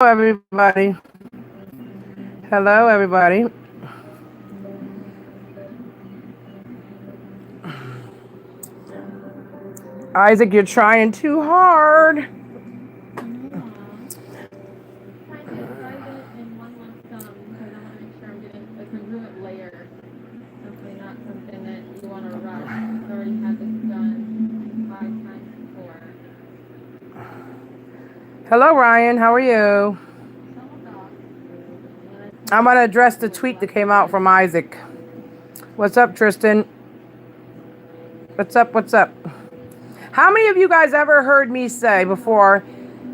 everybody. Hello, everybody. Isaac, you're trying too hard. Trying to divide it in one lump sum because I want to make sure I'm getting a congruent layer. Hopefully not something that you want to rush. I've already had this done 5 times before. Hello, Ryan. How are you? I'm going to address the tweet that came out from Isaac. What's up, Tristan? What's up? What's up? How many of you guys ever heard me say before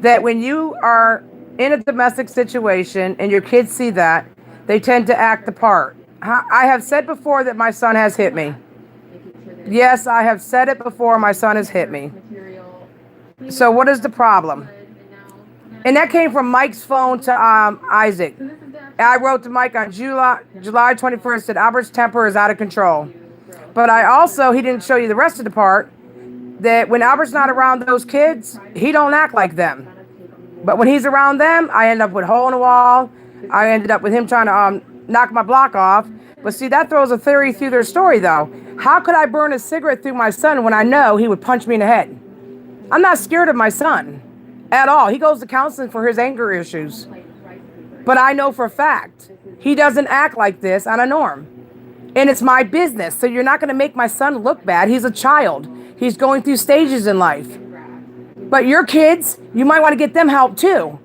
that when you are in a domestic situation and your kids see that, they tend to act the part? I have said before that my son has hit me. Yes, I have said it before. My son has hit me. So what is the problem? And that came from Mike's phone to Isaac. I wrote to Mike on July 21st that Albert's temper is out of control. But he didn't show you the rest of the part, that when Albert's not around those kids, he don't act like them. But when he's around them, I end up with a hole in the wall. I ended up with him trying to knock my block off. But see, that throws a theory through their story, though. How could I burn a cigarette through my son when I know he would punch me in the head? I'm not scared of my son at all. He goes to counseling for his anger issues. But I know for a fact he doesn't act like this on a norm. And it's my business. So you're not going to make my son look bad. He's a child. He's going through stages in life. But your kids, you might want to get them help too.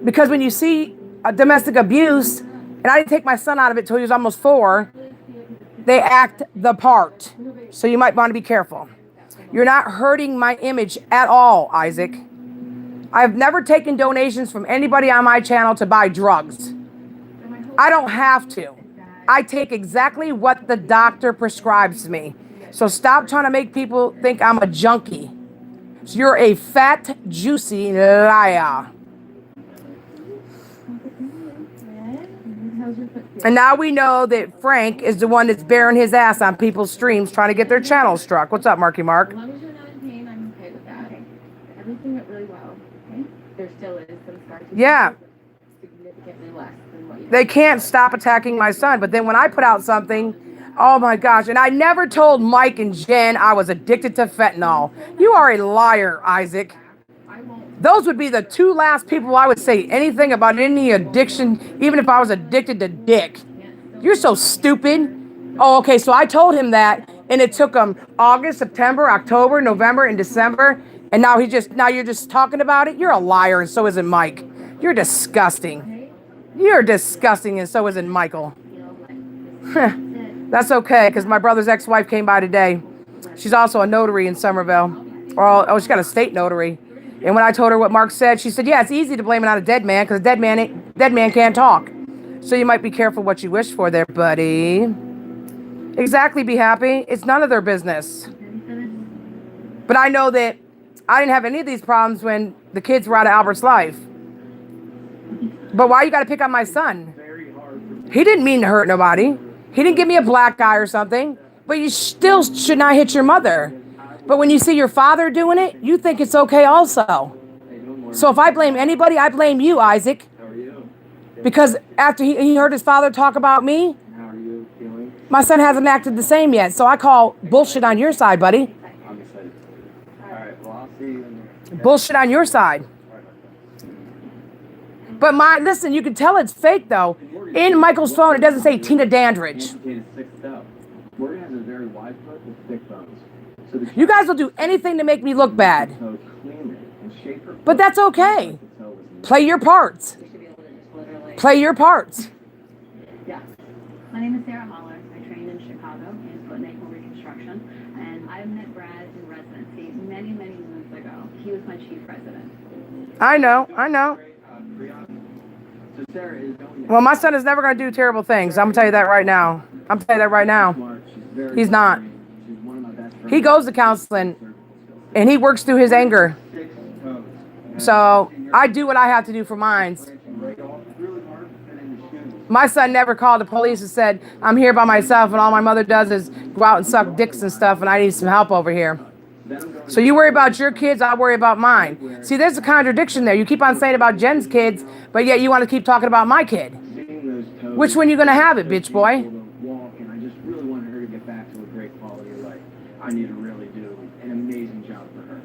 Because when you see a domestic abuse, and I didn't take my son out of it till he was almost 4, they act the part. So you might want to be careful. You're not hurting my image at all, Isaac. I've never taken donations from anybody on my channel to buy drugs. I don't have to. I take exactly what the doctor prescribes me. So stop trying to make people think I'm a junkie. So you're a fat, juicy liar. And now we know that Frank is the one that's bearing his ass on people's streams trying to get their channel struck. What's up, Marky Mark? As long as you're not in pain, I'm okay with that. Everything went really well. Okay? There still is some scar tissue. Yeah. Significantly less than what you They can't stop attacking my son. But then when I put out something, oh my gosh. And I never told Mike and Jen I was addicted to fentanyl. You are a liar, Isaac. Those would be the 2 last people I would say anything about any addiction, even if I was addicted to dick. You're so stupid. Oh, okay. So I told him that, and it took him August, September, October, November, and December. And now you're just talking about it. You're a liar, and so isn't Mike. You're disgusting. You're disgusting, and so isn't Michael. That's okay, because my brother's ex-wife came by today. She's also a notary in Somerville. Oh, she's got a state notary. And when I told her what Mark said, she said, yeah, it's easy to blame it on a dead man, because a dead man can't talk. So you might be careful what you wish for there, buddy. Exactly, be happy. It's none of their business. But I know that I didn't have any of these problems when the kids were out of Albert's life. But why you got to pick on my son? He didn't mean to hurt nobody. He didn't give me a black eye or something. But you still should not hit your mother. But when you see your father doing it, you think it's okay also. So if I blame anybody, I blame you, Isaac. Because after he heard his father talk about me, my son hasn't acted the same yet. So I call bullshit on your side, buddy. Bullshit on your side. But listen, you can tell it's fake though. In Michael's phone, it doesn't say Tina Dandridge. You guys will do anything to make me look bad. But that's okay. Play your parts. Play your parts. Yes. My name is Sarah Holler. I trained in Chicago in foot and ankle reconstruction, and I met Brad in residency many, many months ago. He was my chief resident. I know. Well, my son is never going to do terrible things. I'm going to tell you that right now. He's not. He goes to counseling, and he works through his anger. So I do what I have to do for mine. My son never called the police and said, I'm here by myself, and all my mother does is go out and suck dicks and stuff, and I need some help over here. So you worry about your kids, I worry about mine. See, there's a contradiction there. You keep on saying about Jen's kids, but yet you want to keep talking about my kid. Which one you gonna have it, bitch boy? And I just really wanted her to get back to a great quality of life. I need to really do an amazing job for her.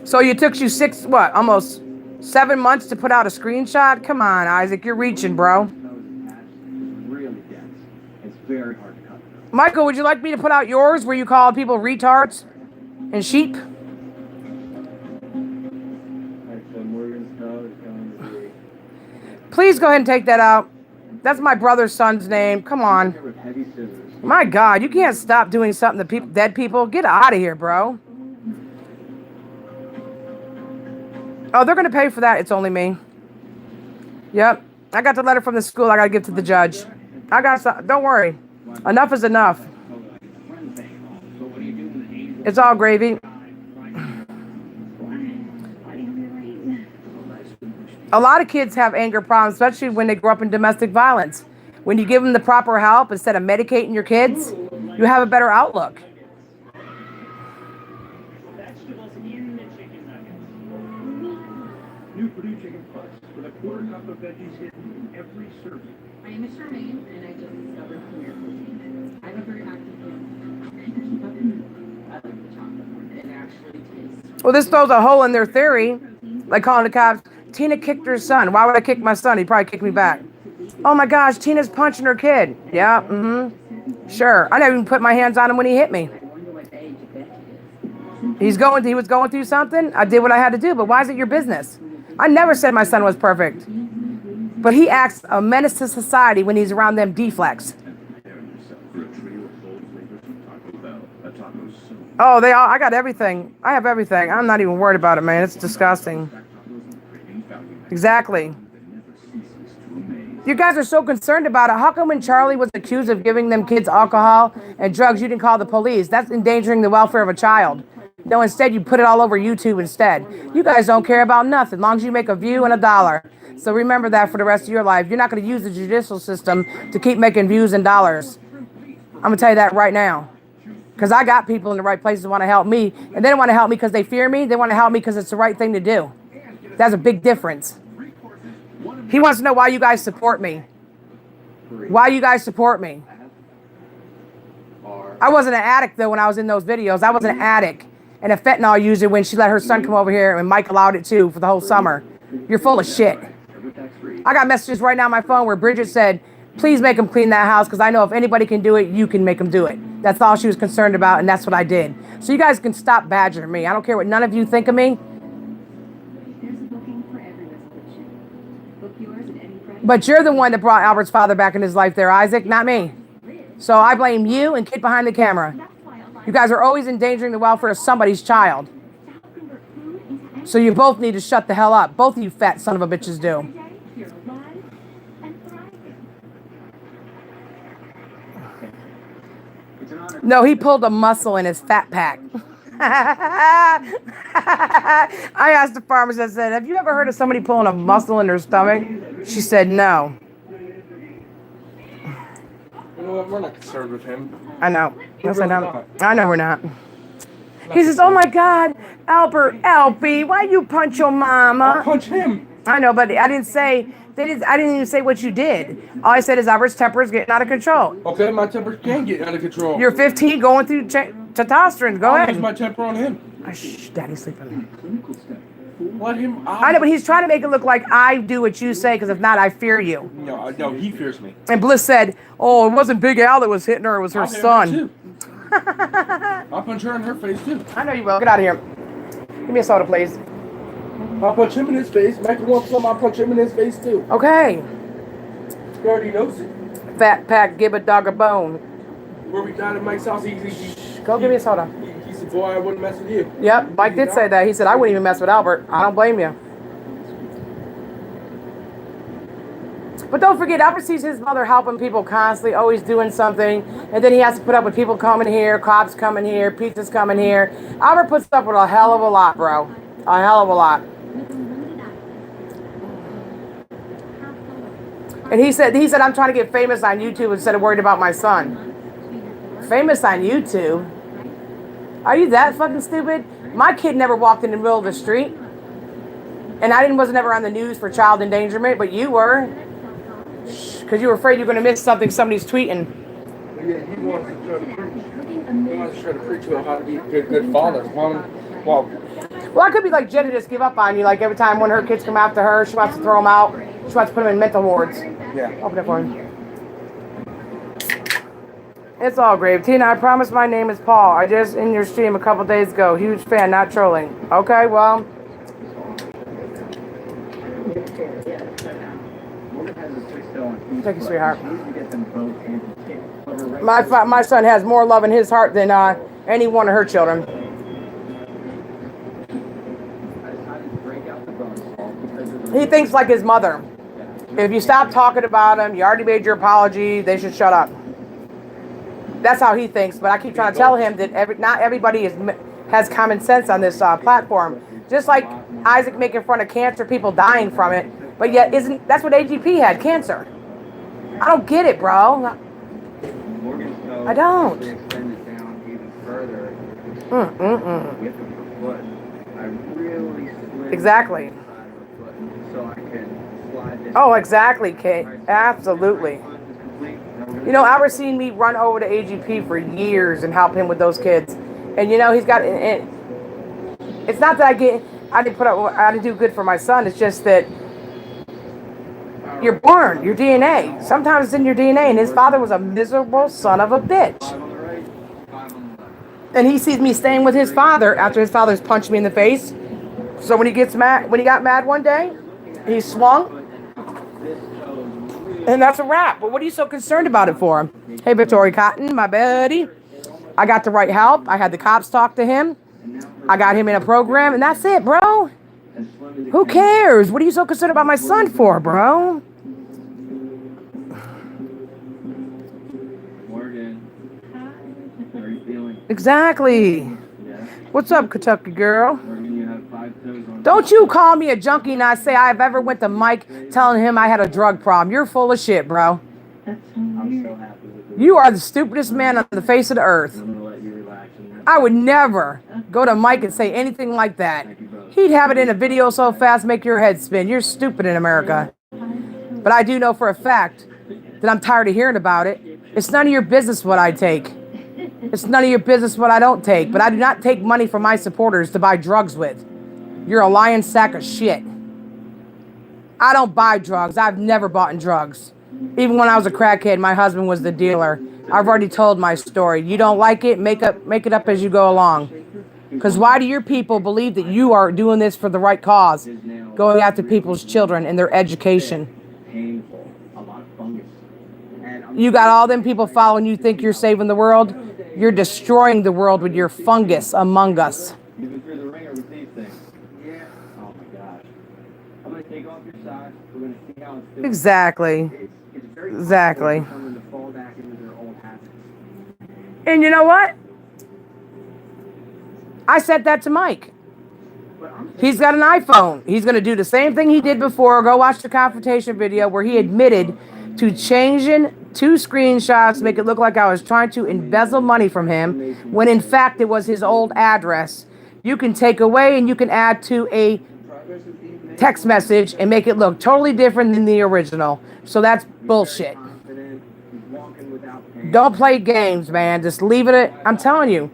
So you took you almost 7 months to put out a screenshot? Come on, Isaac, you're reaching, bro. Really dense. It's very hard to cut. Michael, would you like me to put out yours where you call people retards and sheep? Please go ahead and take that out. That's my brother's son's name. Come on. My God, you can't stop doing something to dead people. Get out of here, bro. Oh, they're going to pay for that. It's only me. Yep. I got the letter from the school. I got to give to the judge. I got some. Don't worry. Enough is enough. It's all gravy. A lot of kids have anger problems, especially when they grow up in domestic violence. When you give them the proper help instead of medicating your kids, you have a better outlook. New Purdue Chicken Plus with a quarter cup of veggies hidden in every serving. My name is Charmaine, and I just discovered Premier Protein. I have a very active game. I like the chocolate one. It actually tastes. Well, this throws a hole in their theory, like calling the cops. Tina kicked her son. Why would I kick my son? He'd probably kick me back. Oh my gosh, Tina's punching her kid. Yeah, sure. I never even put my hands on him when he hit me. He was going through something. I did what I had to do, but why is it your business? I never said my son was perfect. But he acts a menace to society when he's around them deflects. Oh, I got everything. I have everything. I'm not even worried about it, man. It's disgusting. Exactly. You guys are so concerned about it. How come when Charlie was accused of giving them kids alcohol and drugs, you didn't call the police? That's endangering the welfare of a child. No, instead you put it all over YouTube instead. You guys don't care about nothing, as long as you make a view and $1. So remember that for the rest of your life. You're not going to use the judicial system to keep making views and dollars. I'm going to tell you that right now. Because I got people in the right places who want to help me. And they don't want to help me because they fear me. They want to help me because it's the right thing to do. That's a big difference. He wants to know why you guys support me. Why you guys support me. I wasn't an addict, though, when I was in those videos. I was an addict and a fentanyl user when she let her son come over here, and Mike allowed it, too, for the whole summer. You're full of shit. I got messages right now on my phone where Bridget said, please make him clean that house, because I know if anybody can do it, you can make him do it. That's all she was concerned about, and that's what I did. So you guys can stop badgering me. I don't care what none of you think of me. But you're the one that brought Albert's father back in his life there, Isaac, not me. So I blame you and kid behind the camera. You guys are always endangering the welfare of somebody's child. So you both need to shut the hell up. Both of you fat son of a bitches do. No, he pulled a muscle in his fat pack. I asked the pharmacist, I said, have you ever heard of somebody pulling a muscle in their stomach? She said, no. You know what? We're not concerned with him. I know. Yes, I know. I know we're not. He says, oh my God, Albert, Alfie, why you punch your mama? I'll punch him. I know, but I didn't say, I didn't even say what you did. All I said is Albert's temper is getting out of control. Okay, my temper can get out of control. You're 15 going through testosterone. Go I'll ahead. use my temper on him. Shh, Daddy's sleeping. Let him out. I know, but he's trying to make it look like I do what you say, because if not, I fear you. No, he fears me. And Bliss said, oh, it wasn't Big Al that was hitting her, it was her I'll hit son. her too. I'll punch her in her face too. I know you will. Get out of here. Give me a soda, please. I'll punch him in his face. Michael wants some, I'll punch him in his face too. Okay. He already knows it. Fat pack, give a dog a bone. Where we died at Mike's house, Go give me a soda. He said, boy, I wouldn't mess with you. Yep, Mike did say that. He said, I wouldn't even mess with Albert. I don't blame you. But don't forget, Albert sees his mother helping people constantly, always doing something. And then he has to put up with people coming here, cops coming here, pizzas coming here. Albert puts up with a hell of a lot, bro. A hell of a lot. And he said I'm trying to get famous on YouTube instead of worried about my son. Famous on YouTube? Are you that fucking stupid? My kid never walked in the middle of the street. And I wasn't ever on the news for child endangerment, but you were. Because you were afraid you were going to miss something somebody's tweeting. Yeah, he wants to try to preach about how to be good fathers. Well, I could be like Jenna, just give up on you. Like every time one of her kids come after her, she wants to throw them out. She wants to put them in mental wards. Yeah. Open it for me. It's all grave. Tina, I promise my name is Paul. I just in your stream a couple days ago. Huge fan, not trolling. Okay, well. Thank you, sweetheart. My son has more love in his heart than any one of her children. He thinks like his mother. If you stop talking about him, you already made your apology, they should shut up. That's how he thinks. But I keep trying to tell him that not everybody has common sense on this platform. Just like Isaac making fun of cancer, people dying from it. But yet, that's what AGP had, cancer. I don't get it, bro. I don't. Exactly. Oh, exactly, Kate. Absolutely. You know, Albert's seen me run over to AGP for years and help him with those kids. And you know, he's got. It's not that I didn't do good for my son. It's just that you're born, your DNA. Sometimes it's in your DNA. And his father was a miserable son of a bitch. And he sees me staying with his father after his father's punched me in the face. So when he got mad one day, he swung. And that's a wrap. But what are you so concerned about it for? Hey, Victoria Cotton, my buddy. I got the right help. I had the cops talk to him. I got him in a program, and that's it, bro. Who cares? What are you so concerned about my son for, bro? Morgan, how are you feeling? Exactly. What's up, Kentucky girl? Morgan, you have 5 toes on. Don't you call me a junkie and I say I've ever went to Mike telling him I had a drug problem. You're full of shit, bro. I'm so happy with You are the stupidest man on the face of the earth. I'm gonna let you relax. I would never go to Mike and say anything like that. He'd have it in a video so fast, make your head spin. You're stupid in America. But I do know for a fact that I'm tired of hearing about it. It's none of your business what I take. It's none of your business what I don't take. But I do not take money from my supporters to buy drugs with. You're a lying sack of shit. I don't buy drugs. I've never bought in drugs. Even when I was a crackhead, my husband was the dealer. I've already told my story. You don't like it, make it up as you go along. Because why do your people believe that you are doing this for the right cause? Going after people's children and their education. Painful. A lot of fungus. You got all them people following you think you're saving the world? You're destroying the world with your fungus among us. You've been through the ringer with these things. Yeah. Oh my gosh. I'm gonna take off your socks. We're gonna see how it's doing. Exactly. It's very Exactly. for them to fall back into their old habits. And you know what? I said that to Mike. He's got an iPhone. He's going to do the same thing he did before. Go watch the confrontation video where he admitted to changing 2 screenshots to make it look like I was trying to embezzle money from him, when in fact it was his old address. You can take away and you can add to a text message and make it look totally different than the original. So that's bullshit. Don't play games, man. Just leave it at, I'm telling you.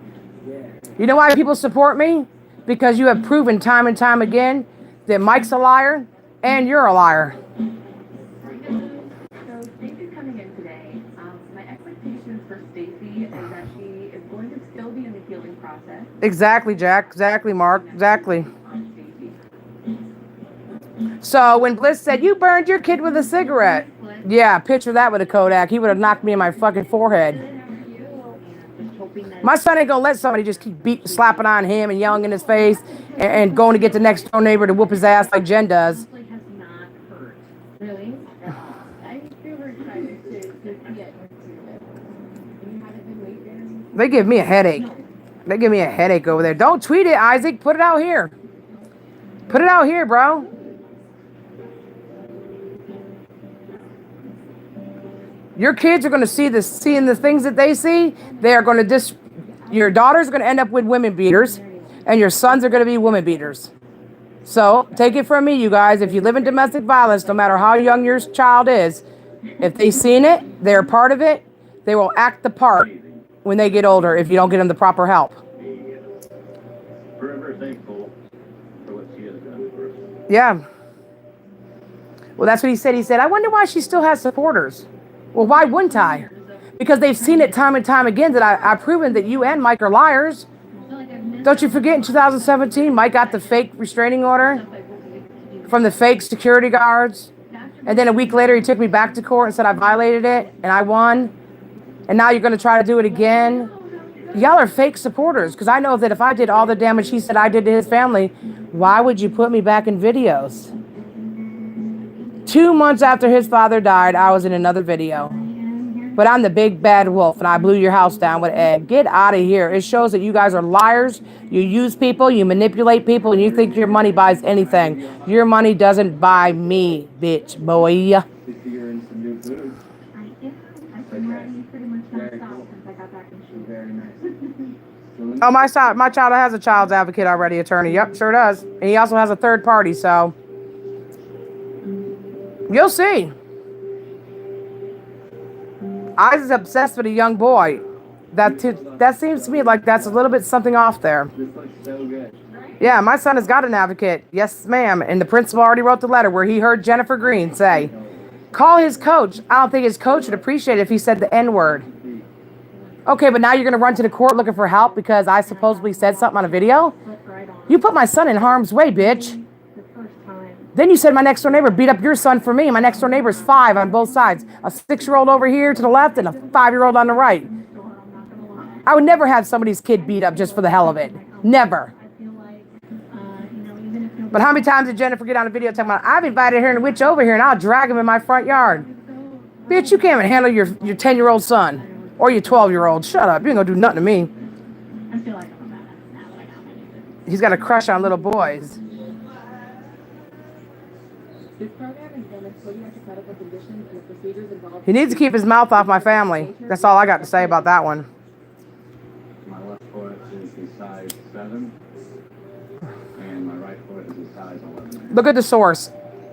You know why people support me? Because you have proven time and time again that Mike's a liar and you're a liar. So Stacey's coming in today. My expectations for Stacey is that she is going to still be in the healing process. Exactly, Jack. Exactly, Mark. Exactly. So when Bliss said, you burned your kid with a cigarette. Yeah, picture that with a Kodak. He would have knocked me in my fucking forehead. My son ain't gonna let somebody just keep slapping on him and yelling in his face and going to get the next door neighbor to whoop his ass like Jen does. Really? I'm super excited to see it. You haven't been waiting. They give me a headache. They give me a headache over there. Don't tweet it, Isaac. Put it out here. Put it out here, bro. Your kids are going to seeing the things that they see. They are going to your daughters are going to end up with women beaters, and your sons are going to be women beaters. So take it from me, you guys. If you live in domestic violence, no matter how young your child is, if they've seen it, they're part of it, they will act the part when they get older if you don't get them the proper help. Forever thankful for what she has done for us. Yeah. Well, that's what he said. He said, I wonder why she still has supporters. Well, why wouldn't I? Because they've seen it time and time again that I've proven that you and Mike are liars. Don't you forget in 2017, Mike got the fake restraining order from the fake security guards. And then a week later, he took me back to court and said I violated it and I won. And now you're going to try to do it again. Y'all are fake supporters, because I know that if I did all the damage he said I did to his family, why would you put me back in videos? 2 months after his father died, I was in another video. But I'm the big bad wolf, and I blew your house down with Ed. Get out of here. It shows that you guys are liars. You use people, you manipulate people, and you think your money buys anything. Your money doesn't buy me, bitch boy. You're in some new food. I've been running pretty much nonstop since I got back in shoe. Very nice. Oh, my child has a child's advocate already, attorney. Yep, sure does. And he also has a third party, so you'll see. I was obsessed with a young boy. That seems to me like that's a little bit something off there. This looks so good. Yeah, my son has got an advocate. Yes, ma'am. And the principal already wrote the letter where he heard Jennifer Green say, call his coach. I don't think his coach would appreciate it if he said the N-word. Okay, but now you're going to run to the court looking for help because I supposedly said something on a video? You put my son in harm's way, bitch. Then you said my next door neighbor beat up your son for me. My next door neighbor's 5 on both sides. A 6-year-old over here to the left and a 5-year-old on the right. I would never have somebody's kid beat up just for the hell of it. Never. But how many times did Jennifer get on a video talking about, I've invited her and a witch over here and I'll drag him in my front yard. Bitch, you can't even handle your 10-year-old son or your 12-year-old. Shut up. You ain't gonna do nothing to me. I feel like I'm a badass now that I got my new. He's got a crush on little boys. This program examines podiatric medical conditions and the procedures involved. He needs to keep his mouth off my family. That's all I got to say about that one. My left foot is a size 7, and my right foot is a size 11. Look at the source.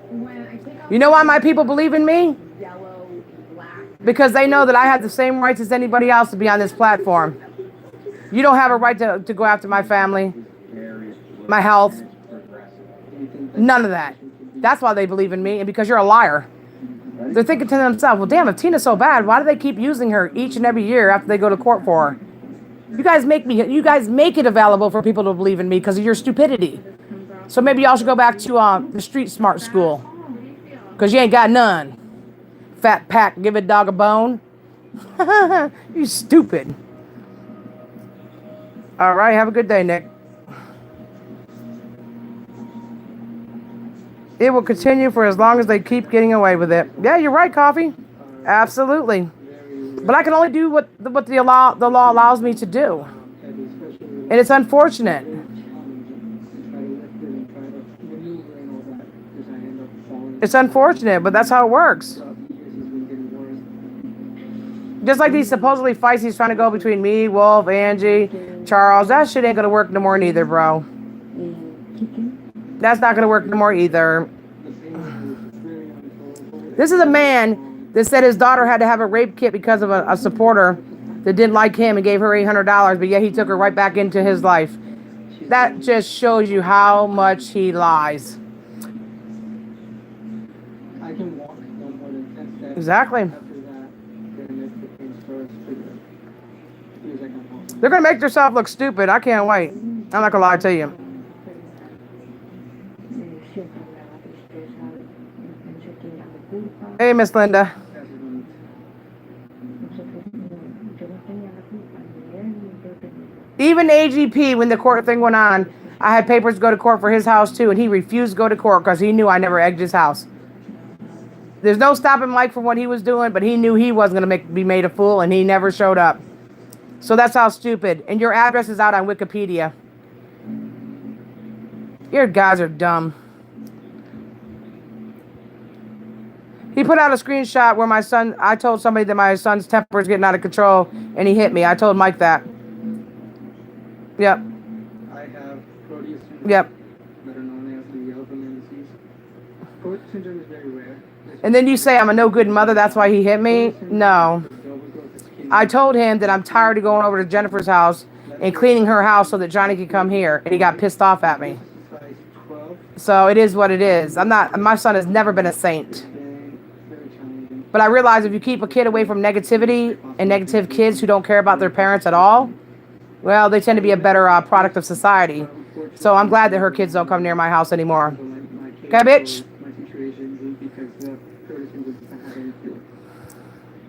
When I take off You know why my people believe in me? yellow, black, Because they know that I have the same rights as anybody else to be on this platform. You don't have a right to go after my family, my health, none of that. That's why they believe in me, and because you're a liar. They're thinking to themselves, well, damn, if Tina's so bad, why do they keep using her each and every year after they go to court for her? You guys make it available for people to believe in me because of your stupidity. So maybe y'all should go back to the street smart school, because you ain't got none. Fat pack, give a dog a bone. You stupid. All right, have a good day, Nick. It will continue for as long as they keep getting away with it. Yeah, you're right, Coffee. Absolutely. But I can only do what the law allows me to do. And it's unfortunate. It's unfortunate, but that's how it works. Just like these supposedly fights he's trying to go between me, Wolf, Angie, Charles. That shit ain't gonna work no more neither, bro. That's not gonna work no more either. This is a man that said his daughter had to have a rape kit because of a supporter that didn't like him and gave her $800, but yet he took her right back into his life. That just shows you how much he lies. I can walk no more than 10 steps. Exactly. After that, then it becomes first trigger. Feels like I'm walking. They're gonna make themselves look stupid. I can't wait. I'm not gonna lie to you. Hey, Miss Linda. Even AGP, when the court thing went on, I had papers to go to court for his house too, and he refused to go to court because he knew I never egged his house. There's no stopping Mike from what he was doing, but he knew he wasn't going to be made a fool, and he never showed up. So that's how stupid. And your address is out on Wikipedia. Your guys are dumb. He put out a screenshot where I told somebody that my son's temper is getting out of control and he hit me. I told Mike that. Yep. I have Proteus syndrome, Yep. better known as the Alzheimer's disease. Proteus syndrome is very rare. And then you say I'm a no good mother, that's why he hit me? No. I told him that I'm tired of going over to Jennifer's house and cleaning her house so that Johnny could come here, and he got pissed off at me. Size 12, So it is what it is. My son has never been a saint. very challenging. But I realize if you keep a kid away from negativity and negative kids who don't care about their parents at all, well, they tend to be a better product of society. So I'm glad that her kids don't come near my house anymore. Okay, bitch? My situation is because Proteus syndrome doesn't have any cure.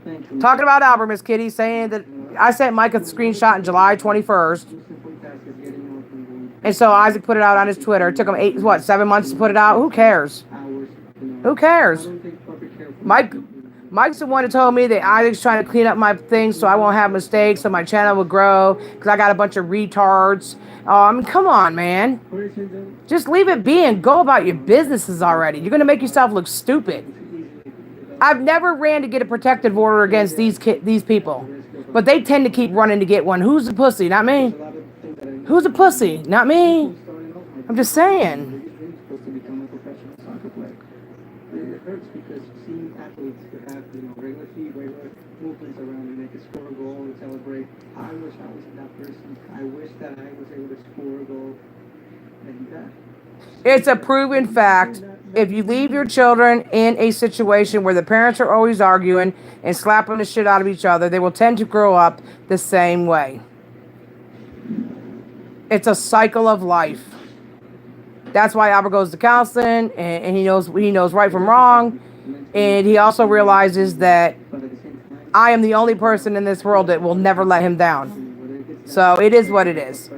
Thank you. Talking about Albert, Miss Kitty, saying that I sent Mike a screenshot on July 21st. Simple task is getting out and And so Isaac put it out on his Twitter. It took him 7 months to put it out? Who cares? hours. Who cares? I don't take public care for Mike's the one that told me that Isaac's trying to clean up my things so I won't have mistakes, so my channel will grow, because I got a bunch of retards. I mean, come on, man. Proteus syndrome. Just leave it be and go about your businesses already. You're going to make yourself look stupid. I've never ran to get a protective order against these people, but they tend to keep running to get one. Who's the pussy? Not me. Who's a pussy? Not me. I'm just saying. Supposed to become a professional soccer player. It hurts because seeing athletes who have, regular feet, regular movements around and they can score a goal and celebrate. I wish I was that person. I wish that I was able to score a goal and that. It's a proven fact. If you leave your children in a situation where the parents are always arguing and slapping the shit out of each other, they will tend to grow up the same way. It's a cycle of life. That's why Albert goes to counseling, and he knows right from wrong. And he also realizes that I am the only person in this world that will never let him down. So it is what it is.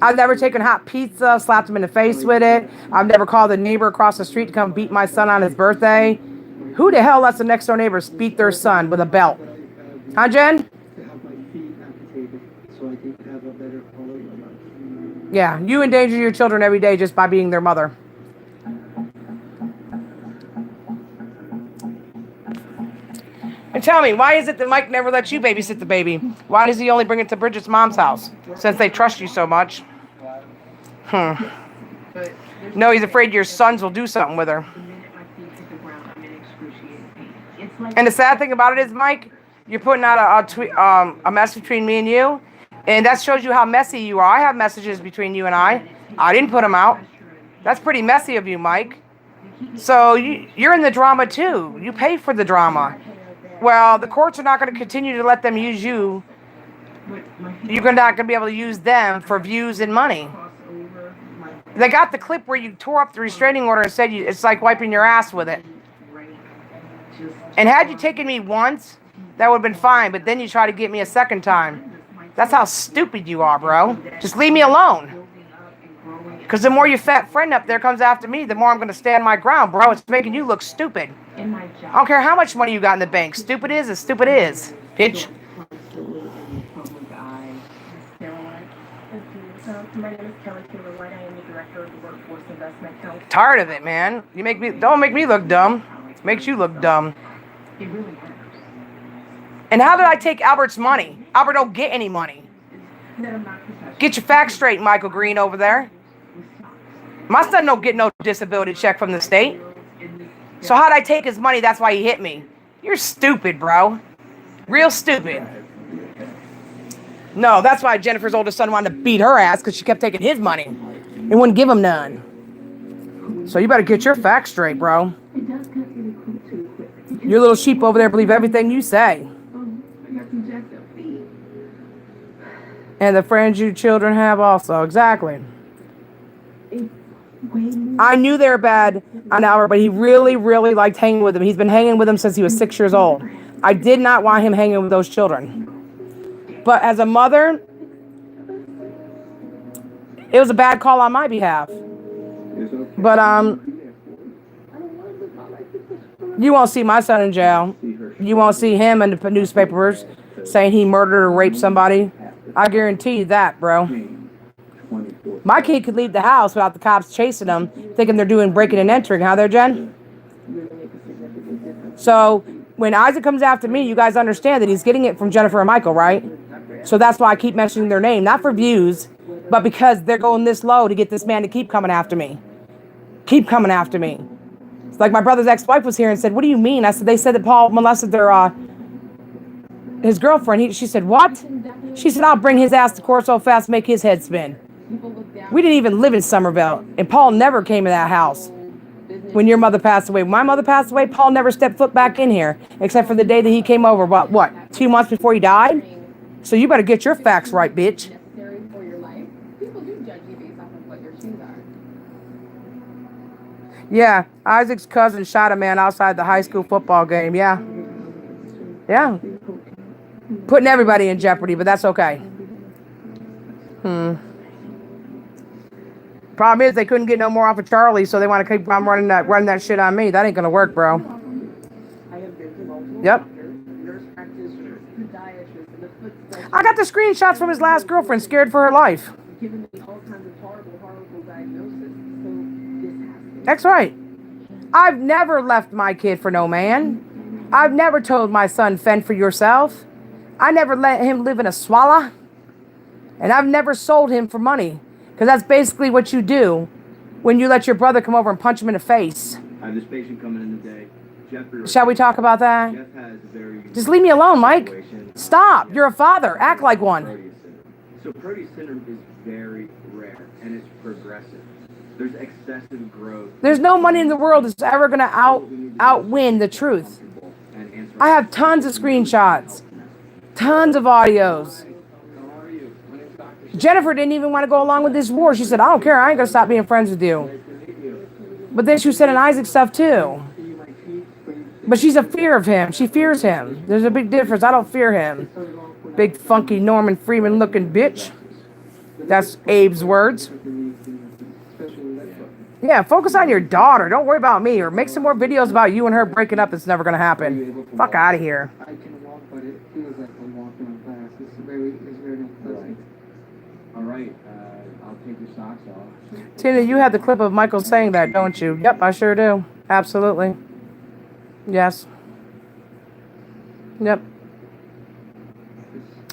I've never taken hot pizza, slapped him in the face with it. I've never called the neighbor across the street to come beat my son on his birthday. Who the hell lets the next door neighbor beat their son with a belt? Huh, Jen? To have my feet amputated so I can have a better quality of life. Yeah, you endanger your children every day just by being their mother. And tell me, why is it that Mike never lets you babysit the baby? Why does he only bring it to Bridget's mom's house? Since they trust you so much. No, he's afraid your sons will do something with her. And the sad thing about it is, Mike, you're putting out a message between me and you, and that shows you how messy you are. I have messages between you and I. I didn't put them out. That's pretty messy of you, Mike. So you're in the drama too. You pay for the drama. Well, the courts are not going to continue to let them use you. You're not going to be able to use them for views and money. They got the clip where you tore up the restraining order and said it's like wiping your ass with it. And had you taken me once, that would have been fine. But then you try to get me a second time. That's how stupid you are, bro. Just leave me alone. Because the more your fat friend up there comes after me, the more I'm going to stand my ground, bro. It's making you look stupid. I don't care how much money you got in the bank. Stupid is as stupid is, bitch. My name is Kelly Taylor White. I am the director of the Workforce Investment Council. Tired of it, man. Don't make me look dumb. Makes you look dumb. It really hurts. And how did I take Albert's money? Albert don't get any money. That I'm not professional. Get your facts straight, Michael Green over there. My son don't get no disability check from the state. So how'd I take his money? That's why he hit me. You're stupid, bro. Real stupid. No, that's why Jennifer's oldest son wanted to beat her ass, because she kept taking his money and wouldn't give him none. So you better get your facts straight, bro. It does cut really quick too quick. Your little sheep over there believe everything you say. I got some jacked up feet. And the friends you children have also. Exactly. It's way more. I knew they were bad on Albert, but he really, really liked hanging with them. He's been hanging with them since he was 6 years old. I did not want him hanging with those children. But as a mother, it was a bad call on my behalf. But you won't see my son in jail. You won't see him in the newspapers saying he murdered or raped somebody. I guarantee you that, bro. My kid could leave the house without the cops chasing him, thinking they're doing breaking and entering. Huh there, Jen? So when Isaac comes after me, you guys understand that he's getting it from Jennifer and Michael, right? So that's why I keep mentioning their name, not for views, but because they're going this low to get this man to keep coming after me. Keep coming after me. It's like my brother's ex-wife was here and said, "What do you mean?" I said, "They said that Paul molested his girlfriend." She said, "What?" She said, "I'll bring his ass to court so fast, make his head spin." We didn't even live in Somerville, and Paul never came to that house when your mother passed away. When my mother passed away, Paul never stepped foot back in here, except for the day that he came over, what, 2 months before he died? So you better get your facts right, bitch. Necessary for your life. People do judge you based off of what your shoes are. Yeah, Isaac's cousin shot a man outside the high school football game. Yeah. Yeah. Putting everybody in jeopardy, but that's okay. Problem is they couldn't get no more off of Charlie, so they want to keep on running that shit on me. That ain't gonna work, bro. I have been to multiple Yep. doctors, nurse practitioners, podiatrists, and the foot specialist, I got the screenshots from his last girlfriend, scared for her life. giving me all kinds of horrible diagnoses. So this has to That's right. I've never left my kid for no man. I've never told my son, fend for yourself. I never let him live in a swallow. And I've never sold him for money. Because that's basically what you do when you let your brother come over and punch him in the face. I have this patient coming in today. Jeffrey. Shall we talk about that? Jeff has a very Just leave me alone, Mike. situation. Stop. You're a father. Act like one. Proteus syndrome. So Proteus syndrome is very rare and it's progressive. There's excessive growth. There's no money in the world that's ever going to outwin the truth. And answer. I have tons of screenshots. Tons of audios. How are you? My name's Dr. Jennifer didn't even want to go along with this war. She said, "I don't care. I ain't going to stop being friends with you." But then she was saying Isaac stuff too. But she's a fear of him. She fears him. There's a big difference. I don't fear him. Big funky Norman Freeman looking bitch. That's Abe's words. Yeah, focus on your daughter. Don't worry about me. Or make some more videos about you and her breaking up. It's never going to happen. Fuck out of here. I can walk, but it feels like I'm walking on glass. It's very unpleasant. All right, I'll take your socks off. Tina, you have the clip of Michael saying that, don't you? Yep, I sure do. Absolutely. Yes. Yep.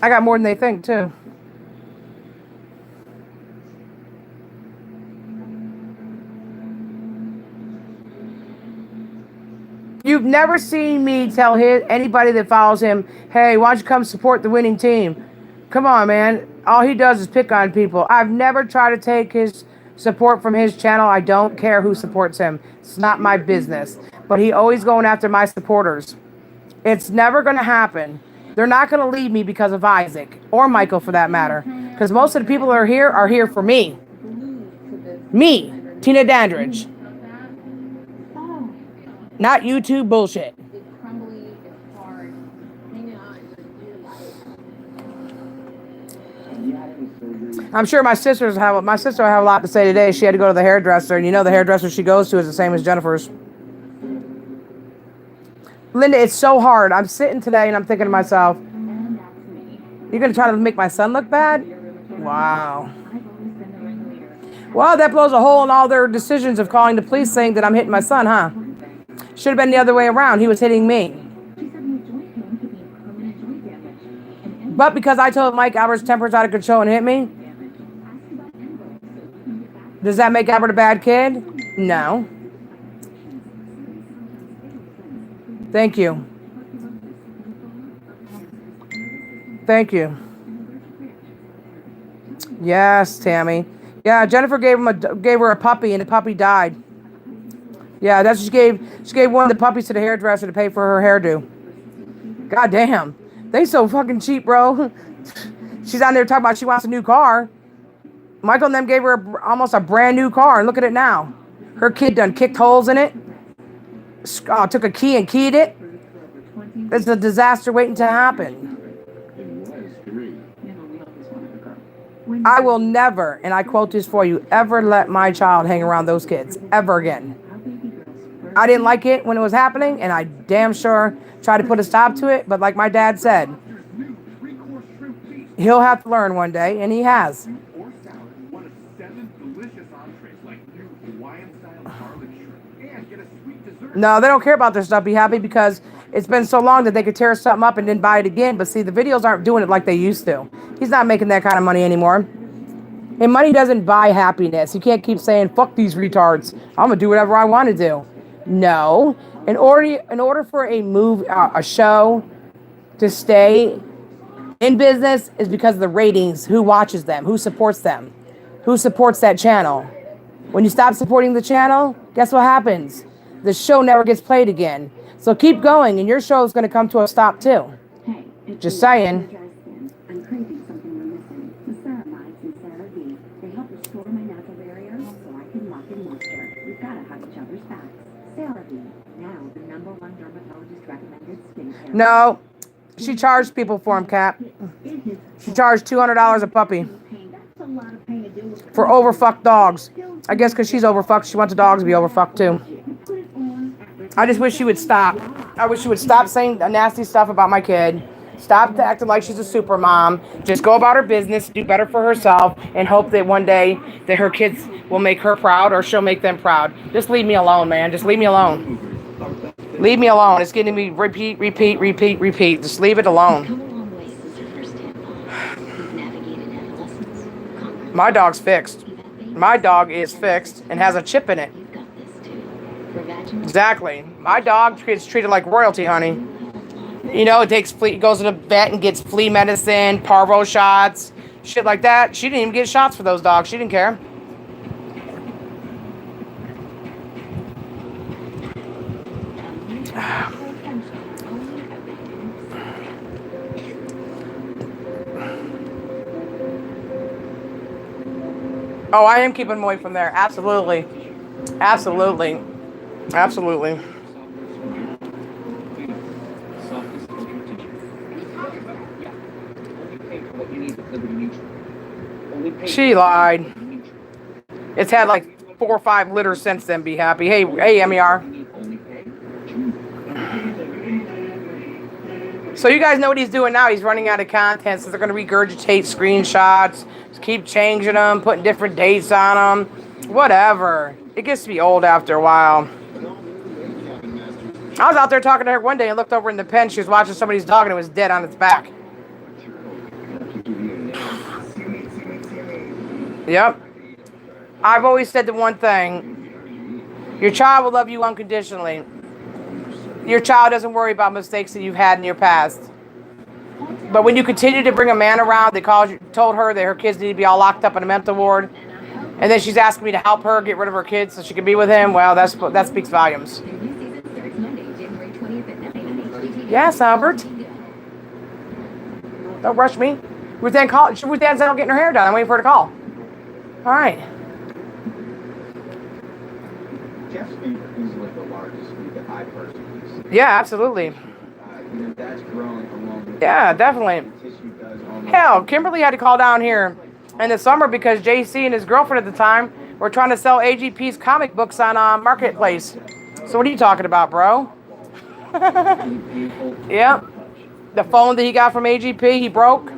I got more than they think, too. You've never seen me tell anybody that follows him, "Hey, why don't you come support the winning team?" Come on, man. All he does is pick on people. I've never tried to take his support from his channel. I don't care who supports him. It's not my business. But he always going after my supporters. It's never going to happen. They're not going to leave me because of Isaac or Michael, for that matter. Because most of the people that are here for me. Me, Tina Dandridge. Not YouTube bullshit. It's crumbly, it's hard. Hanging on to your life. I'm sure my sister will have a lot to say today. She had to go to the hairdresser, and you know the hairdresser she goes to is the same as Jennifer's. Linda, it's so hard. I'm sitting today and I'm thinking to myself, you're going to try to make my son look bad? Wow. Well, that blows a hole in all their decisions of calling the police saying that I'm hitting my son, huh? Should have been the other way around. He was hitting me. But because I told Mike Albert's temper's out of control and hit me, does that make Albert a bad kid? No. Thank you. Thank you. Yes, Tammy. Yeah, Jennifer gave her a puppy, and the puppy died. Yeah, that's she gave one of the puppies to the hairdresser to pay for her hairdo. God damn. They so fucking cheap, bro. She's on there talking about she wants a new car. Michael and them gave her almost a brand new car, and look at it now. Her kid done kicked holes in it. Took a key and keyed it. It's a disaster waiting to happen. I will never, and I quote this for you, ever let my child hang around those kids ever again. I didn't like it when it was happening, and I damn sure tried to put a stop to it, but like my dad said, he'll have to learn one day, and he has. Or salad, one of 7 delicious entrees like new Hawaiian-style garlic shrimp, and get a sweet dessert No, they don't care about their stuff. Be happy because it's been so long that they could tear something up and then buy it again. But see, the videos aren't doing it like they used to. He's not making that kind of money anymore. And money doesn't buy happiness. You can't keep saying, fuck these retards. I'm going to do whatever I want to do. No. In order for a show to stay in business is because of the ratings, who watches them, who supports them, who supports that channel. When you stop supporting the channel, guess what happens? The show never gets played again. So keep going, and your show is going to come to a stop too. Hey, Just saying. I'm craving something we're missing. The ceramides and CeraVe. They help restore my natural barrier so I can lock in moisture. We've got to have each other's backs. CeraVe, now the #1 dermatologist recommended skincare. No, she charged people for him, Cap. She charged $200 a puppy That's a lot of pain to do. for overfucked dogs. I guess because she's overfucked, she wants the dogs to be overfucked too. Put it on. I just wish she would stop. I wish she would stop saying nasty stuff about my kid. Stop acting like she's a super mom. Just go about her business, do better for herself, and hope that one day that her kids will make her proud or she'll make them proud. Just leave me alone, man. Just leave me alone. Leave me alone. It's getting me repeat. Just leave it alone. Come a long way since your first tampon. You've navigated adolescence, conquered. My dog's fixed. You've had babies. My dog is fixed and has a chip in it. You've got this too. For vaginal Exactly. My dog gets treated like royalty, honey. You know, it goes to the vet and gets flea medicine, parvo shots, shit like that. She didn't even get shots for those dogs. She didn't care. Oh, I am keeping them away from there. Absolutely. Absolutely. Absolutely. She lied. It's had like 4 or 5 litters since then. Be happy. Hey, MER. So you guys know what he's doing now. He's running out of content, so they're going to regurgitate screenshots, keep changing them, putting different dates on them, whatever. It gets to be old after a while. I was out there talking to her one day and looked over in the pen. She was watching somebody's dog and it was dead on its back. Yep. I've always said the one thing. Your child will love you unconditionally. Your child doesn't worry about mistakes that you've had in your past. But when you continue to bring a man around that told her that her kids need to be all locked up in a mental ward, and then she's asking me to help her get rid of her kids so she can be with him, well, that speaks volumes. Yes, Albert. Don't rush me. Ruth Ann's out getting her hair done. I'm waiting for her to call. All right. Jeff's finger is like the largest food that I personally see. Yeah, absolutely. That's growing along with Yeah, definitely. tissue does almost. Hell, Kimberly had to call down here in the summer because JC and his girlfriend at the time were trying to sell AGP's comic books on Marketplace. So what are you talking about, bro? Yep. The phone that he got from AGP, he broke.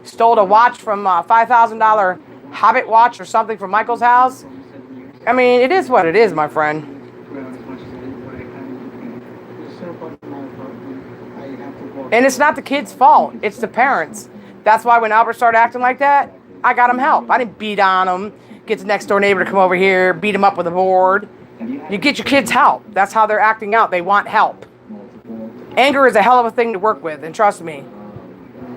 Stole a watch from $5,000 Hobbit watch or something from Michael's house. I mean, it is what it is, my friend. And it's not the kid's fault. It's the parents. That's why when Albert started acting like that, I got him help. I didn't beat on him, get the next door neighbor to come over here, beat him up with a board. You get your kids help. That's how they're acting out. They want help. Anger is a hell of a thing to work with, and trust me.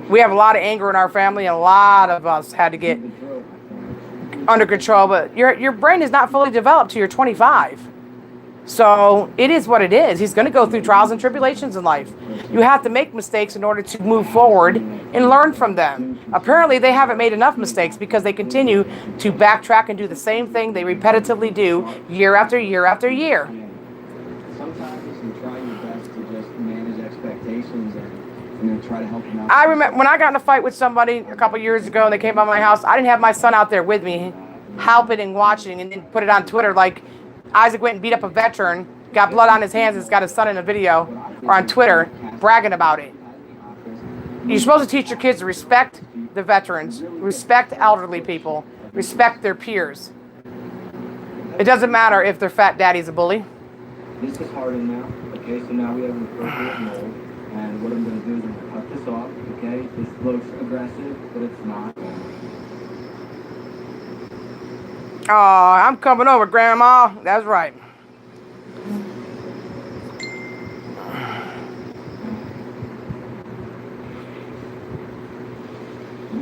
We have a lot of anger in our family, and a lot of us had to get under control, but your brain is not fully developed till you're 25. So it is what it is. He's going to go through trials and tribulations in life. You have to make mistakes in order to move forward and learn from them. Apparently, they haven't made enough mistakes because they continue to backtrack and do the same thing they repetitively do year after year after year. Sometimes you try your best to just manage expectations and try to help them out. I remember when I got in a fight with somebody a couple years ago and they came by my house, I didn't have my son out there with me, helping and watching, and then put it on Twitter like Isaac went and beat up a veteran, got blood on his hands, and has got his son in a video, or on Twitter, bragging about it. You're supposed to teach your kids to respect the veterans, respect elderly people, respect their peers. It doesn't matter if their fat daddy's a bully. This is hardened now, okay? So now we have an appropriate mold. And what I'm going to do is I'm going to cut this off, okay? This looks aggressive, but it's not. Oh, I'm coming over, Grandma. That's right.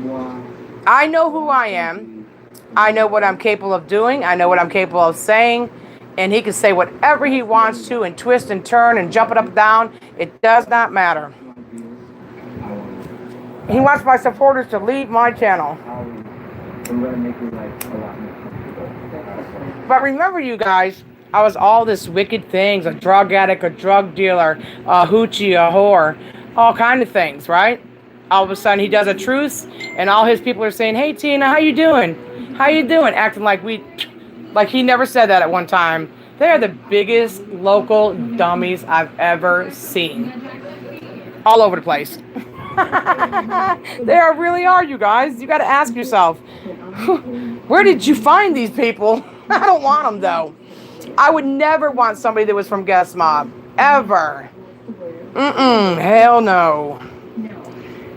Wow. I know who I am. I know what I'm capable of doing. I know what I'm capable of saying. And he can say whatever he wants to and twist and turn and jump it up and down. It does not matter. He wants my supporters to leave my channel. I'm going to make your life a lot more comfortable. But remember, you guys, I was all this wicked things, a drug addict, a drug dealer, a hoochie, a whore, all kind of things, right? All of a sudden, he does a truce, and all his people are saying, "Hey, Tina, how you doing? How you doing?" Acting like he never said that at one time. They are the biggest local dummies I've ever seen. All over the place. They really are, you guys. You got to ask yourself, where did you find these people? I don't want them, though. I would never want somebody that was from Guest Mob. Ever. Hell no.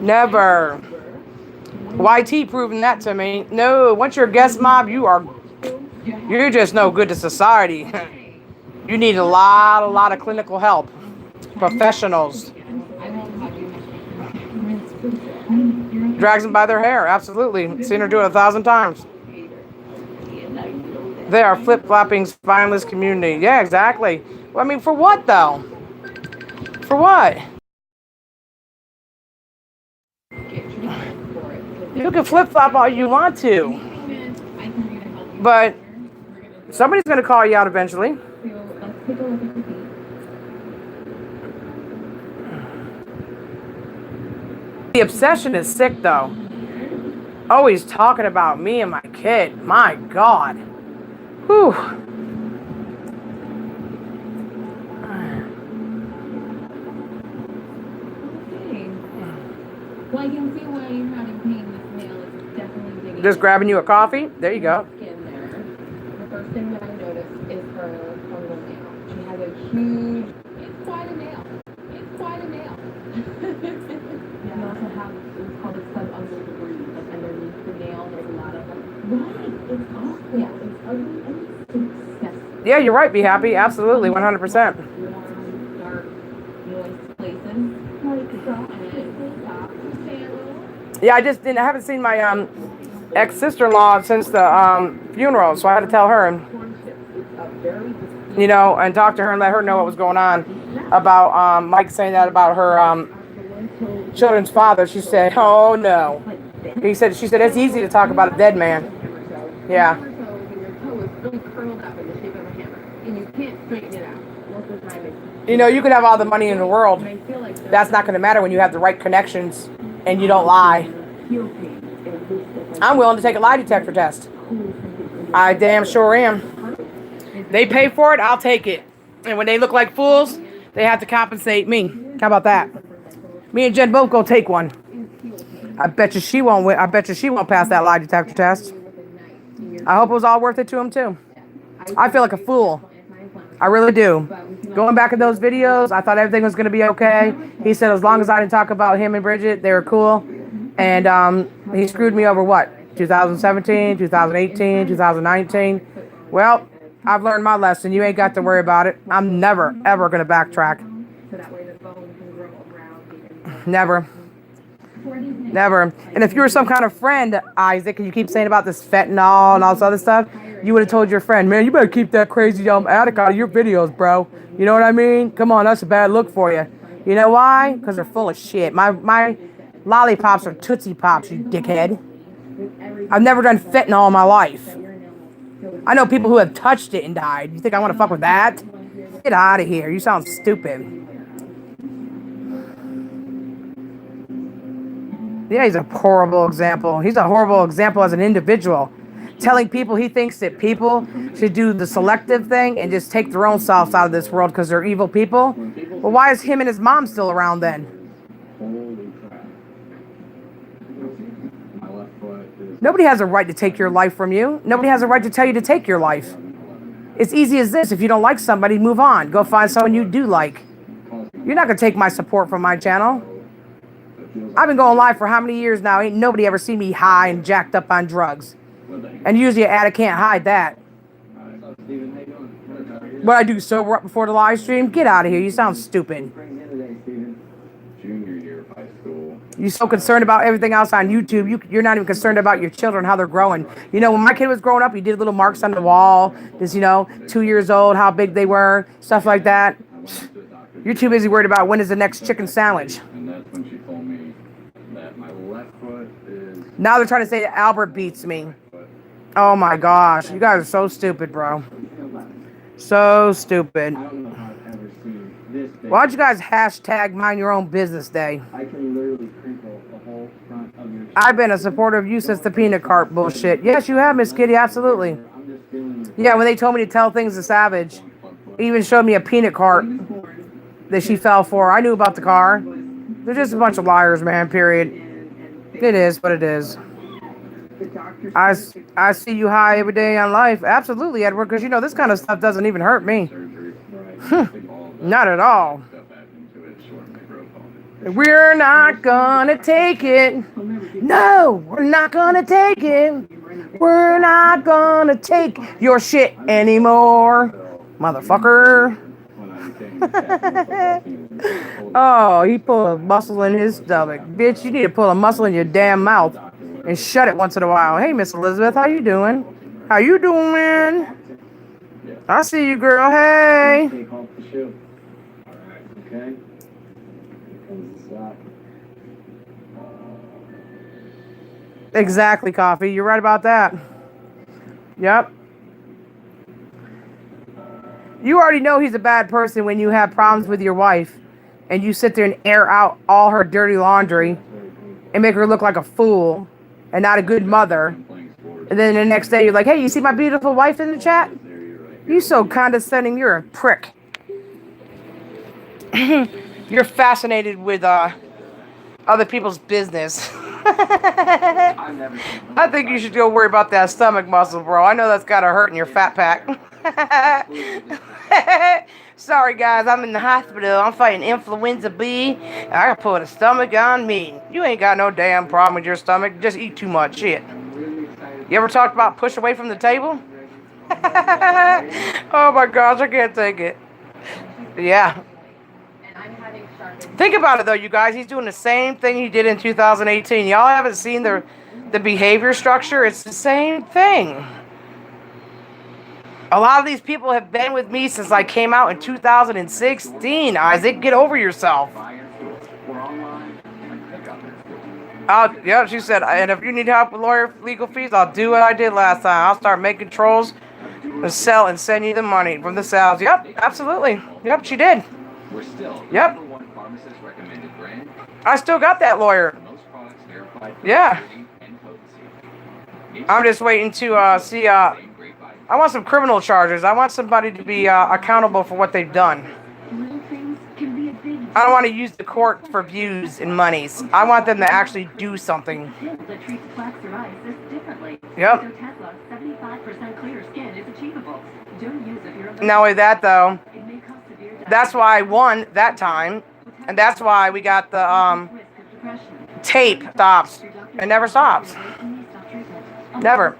Never. YT proving that to me. No, once you're a Guest Mob, you're just no good to society. You need a lot of clinical help. Professionals. Drags them by their hair, absolutely. Seen her do it 1,000 times. They are flip-flopping spineless community. Yeah, exactly. Well, I mean, for what, though? For what? You can flip-flop all you want to. But somebody's going to call you out eventually. The obsession is sick, though. Always talking about me and my kid. My God. Whew. Well, I can see why you're having pain. This nail is definitely digging. Just grabbing you a coffee. There you go. Skin there. The first thing that I noticed is her fungal nail. She has a huge. It's quite a nail. It's quite a nail. You also have what's called a subungular debris, like underneath the nail. There's a lot of right. It's awful. Yeah, it's ugly and it's disgusting. Yeah, you're right. Be happy. Absolutely, 100%. Warm, dark, moist places. Like soft. Yeah, I haven't seen my ex-sister-in-law since the funeral, so I had to tell her, you know, and talk to her and let her know what was going on about Mike saying that about her children's father. She said, "Oh no." She said, "It's easy to talk about a dead man." Yeah. You know, you could have all the money in the world. That's not going to matter when you have the right connections and you don't lie. I'm willing to take a lie detector test. I damn sure am. They pay for it, I'll take it. And when they look like fools, they have to compensate me. How about that? Me and Jen both go take one. I bet you she won't win. I bet you she won't pass that lie detector test. I hope it was all worth it to him too. I feel like a fool. I really do. Going back in those videos, I thought everything was going to be okay. He said as long as I didn't talk about him and Bridget, they were cool. And he screwed me over what? 2017, 2018, 2019. Well, I've learned my lesson. You ain't got to worry about it. I'm never, ever going to backtrack. Never. Never. And if you were some kind of friend, Isaac, and you keep saying about this fentanyl and all this other stuff, you would have told your friend, "Man, you better keep that crazy addict out of your videos, bro." You know what I mean? Come on, that's a bad look for you. You know why? Because they're full of shit. My lollipops are Tootsie Pops, you dickhead. I've never done fentanyl in my life. I know people who have touched it and died. You think I want to fuck with that? Get out of here. You sound stupid. Yeah, he's a horrible example. He's a horrible example as an individual. Telling people he thinks that people should do the selective thing and just take their own selves out of this world because they're evil people. Well, why is him and his mom still around then? Holy crap. My left foot is... Nobody has a right to take your life from you. Nobody has a right to tell you to take your life. It's easy as this. If you don't like somebody, move on. Go find someone you do like. You're not going to take my support from my channel. I've been going live for how many years now? Ain't nobody ever seen me high and jacked up on drugs. And usually an addict can't hide that. What I do, sober up before the live stream? Get out of here. You sound stupid. Junior year of high school. You're so concerned about everything else on YouTube. You're not even concerned about your children, how they're growing. You know, when my kid was growing up, he did little marks on the wall. Just, 2 years old, how big they were, stuff like that. You're too busy worried about when is the next chicken sandwich. And that's when she told me that my left foot is. Now they're trying to say that Albert beats me. Oh my gosh. You guys are so stupid, bro. So stupid. I don't know how I've ever seen this big. Why don't you guys hashtag mind your own business day? I can literally crinkle the whole front of your. I've been a supporter of you since the peanut cart bullshit. Yes, you have, Miss Kitty, absolutely. I'm just feeling. Yeah, when they told me to tell things to Savage, he even showed me a peanut cart that she fell for. I knew about the car. They're just a bunch of liars, man, period. It is what it is. I see you high every day on life. Absolutely, Edward, because this kind of stuff doesn't even hurt me. Not at all. We're not gonna take it. No, we're not gonna take it. We're not gonna take your shit anymore, motherfucker. Oh, he pulled a muscle in his stomach. Bitch, you need to pull a muscle in your damn mouth and shut it once in a while. Hey, Miss Elizabeth, how you doing? How you doing? I see you, girl. Hey. Take off the shoe. Okay. Here comes the sock. Exactly, Coffee. You're right about that. Yep. You already know he's a bad person when you have problems with your wife and you sit there and air out all her dirty laundry and make her look like a fool and not a good mother. And then the next day you're like, hey, you see my beautiful wife in the chat? You so condescending. You're a prick. You're fascinated with other people's business. I think you should go worry about that stomach muscle, bro. I know that's got to hurt in your fat pack. Sorry, guys. I'm in the hospital. I'm fighting influenza B. I gotta put a stomach on me. You ain't got no damn problem with your stomach. Just eat too much shit. You ever talked about push away from the table? Oh my gosh, I can't take it. Yeah. Think about it though, you guys. He's doing the same thing he did in 2018. Y'all haven't seen the behavior structure. It's the same thing. A lot of these people have been with me since I came out in 2016. Isaac, get over yourself. Yeah, she said, and if you need help with lawyer legal fees, I'll do what I did last time. I'll start making trolls and sell and send you the money from the sales. Yep, absolutely. Yep, she did. We're still Yep. number one pharmacist recommended brand. I still got that lawyer. Most products verified for Yeah. purity and potency. I'm just waiting to see. I want some criminal charges. I want somebody to be accountable for what they've done. Little things can be a big I don't want to use the court for views and monies. I want them to actually do something. pill that treats plaque psoriasis differently. Yep. So Tesla 75% clear skin is achievable. Don't use it. You're Not only that, though, It may cause severe that's why I won that time. And that's why we got the risk of depression. tape stops. It never stops. Never.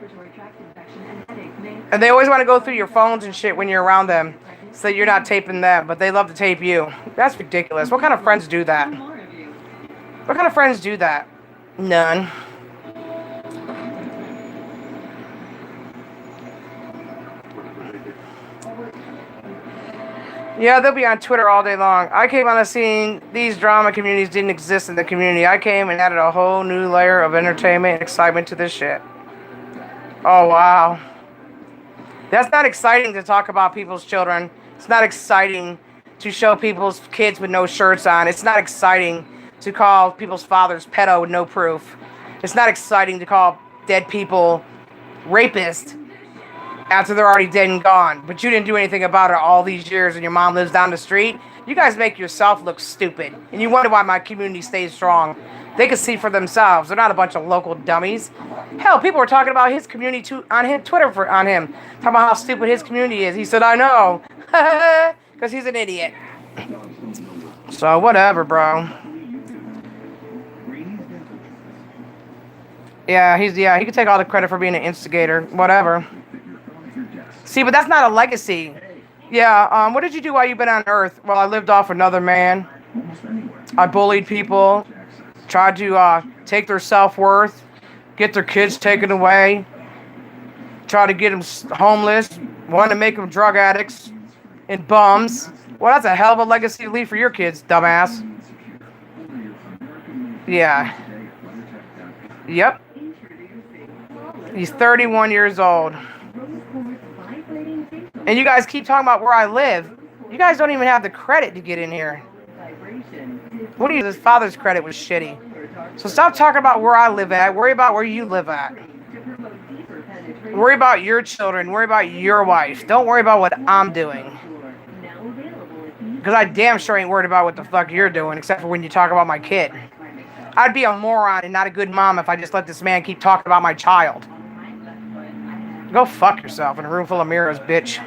And they always want to go through your phones and shit when you're around them, so you're not taping them, but they love to tape you. That's ridiculous. What kind of friends do that? What kind of friends do that? None. Yeah, they'll be on Twitter all day long. I came on the scene. These drama communities didn't exist in the community. I came and added a whole new layer of entertainment and excitement to this shit. Oh, wow. That's not exciting to talk about people's children. It's not exciting to show people's kids with no shirts on. It's not exciting to call people's fathers pedo with no proof. It's not exciting to call dead people rapists after they're already dead and gone. But you didn't do anything about it all these years and your mom lives down the street. You guys make yourself look stupid. And you wonder why my community stays strong. They could see for themselves. They're not a bunch of local dummies. Hell, people were talking about his community too, on his Twitter on him. Talking about how stupid his community is. He said, I know. Because he's an idiot. So, whatever, bro. Yeah, he could take all the credit for being an instigator. Whatever. See, but that's not a legacy. Yeah, what did you do while you've been on Earth? Well, I lived off another man. I bullied people. Tried to take their self-worth. Get their kids taken away. Try to get them homeless. Wanted to make them drug addicts and bums. Well, that's a hell of a legacy to leave for your kids, dumbass. Yeah. Yep. He's 31 years old. And you guys keep talking about where I live. You guys don't even have the credit to get in here. What do you? His father's credit was shitty. So stop talking about where I live at. Worry about where you live at. Worry about your children. Worry about your wife. Don't worry about what I'm doing. Because I damn sure ain't worried about what the fuck you're doing, except for when you talk about my kid. I'd be a moron and not a good mom if I just let this man keep talking about my child. Go fuck yourself in a room full of mirrors, bitch.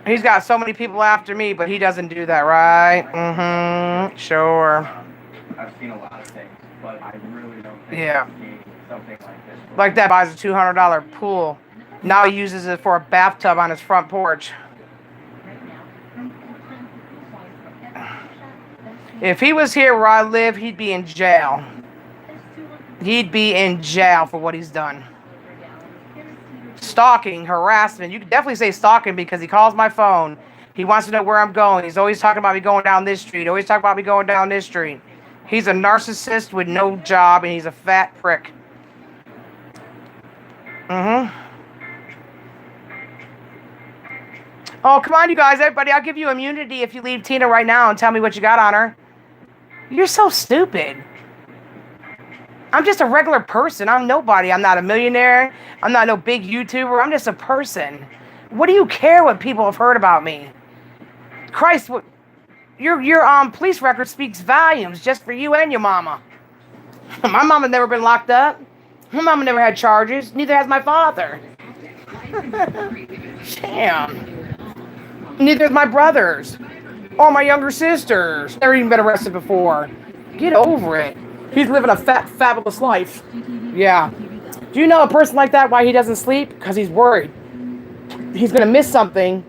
He's got so many people after me, but he doesn't do that, right? Mm-hmm. Sure. I've seen a lot of things, but I really don't think Yeah. I've seen something like this. Like that buys a $200 pool. Now he uses it for a bathtub on his front porch. If he was here where I live, he'd be in jail. He'd be in jail for what he's done. Stalking, harassment. You could definitely say stalking because he calls my phone. He wants to know where I'm going. He's always talking about me going down this street. Always talking about me going down this street. He's a narcissist with no job and he's a fat prick. Mm-hmm. Oh, come on, you guys. Everybody, I'll give you immunity if you leave Tina right now and tell me what you got on her. You're so stupid. I'm just a regular person. I'm nobody. I'm not a millionaire. I'm not no big YouTuber. I'm just a person. What do you care what people have heard about me? Christ, what, your police record speaks volumes just for you and your mama. My mama never been locked up. My mama never had charges. Neither has my father. Damn. Neither has my brothers. Or my younger sisters. Never even been arrested before. Get over it. He's living a fat, fabulous life. Yeah. Do you know a person like that, why he doesn't sleep? Because he's worried. He's going to miss something,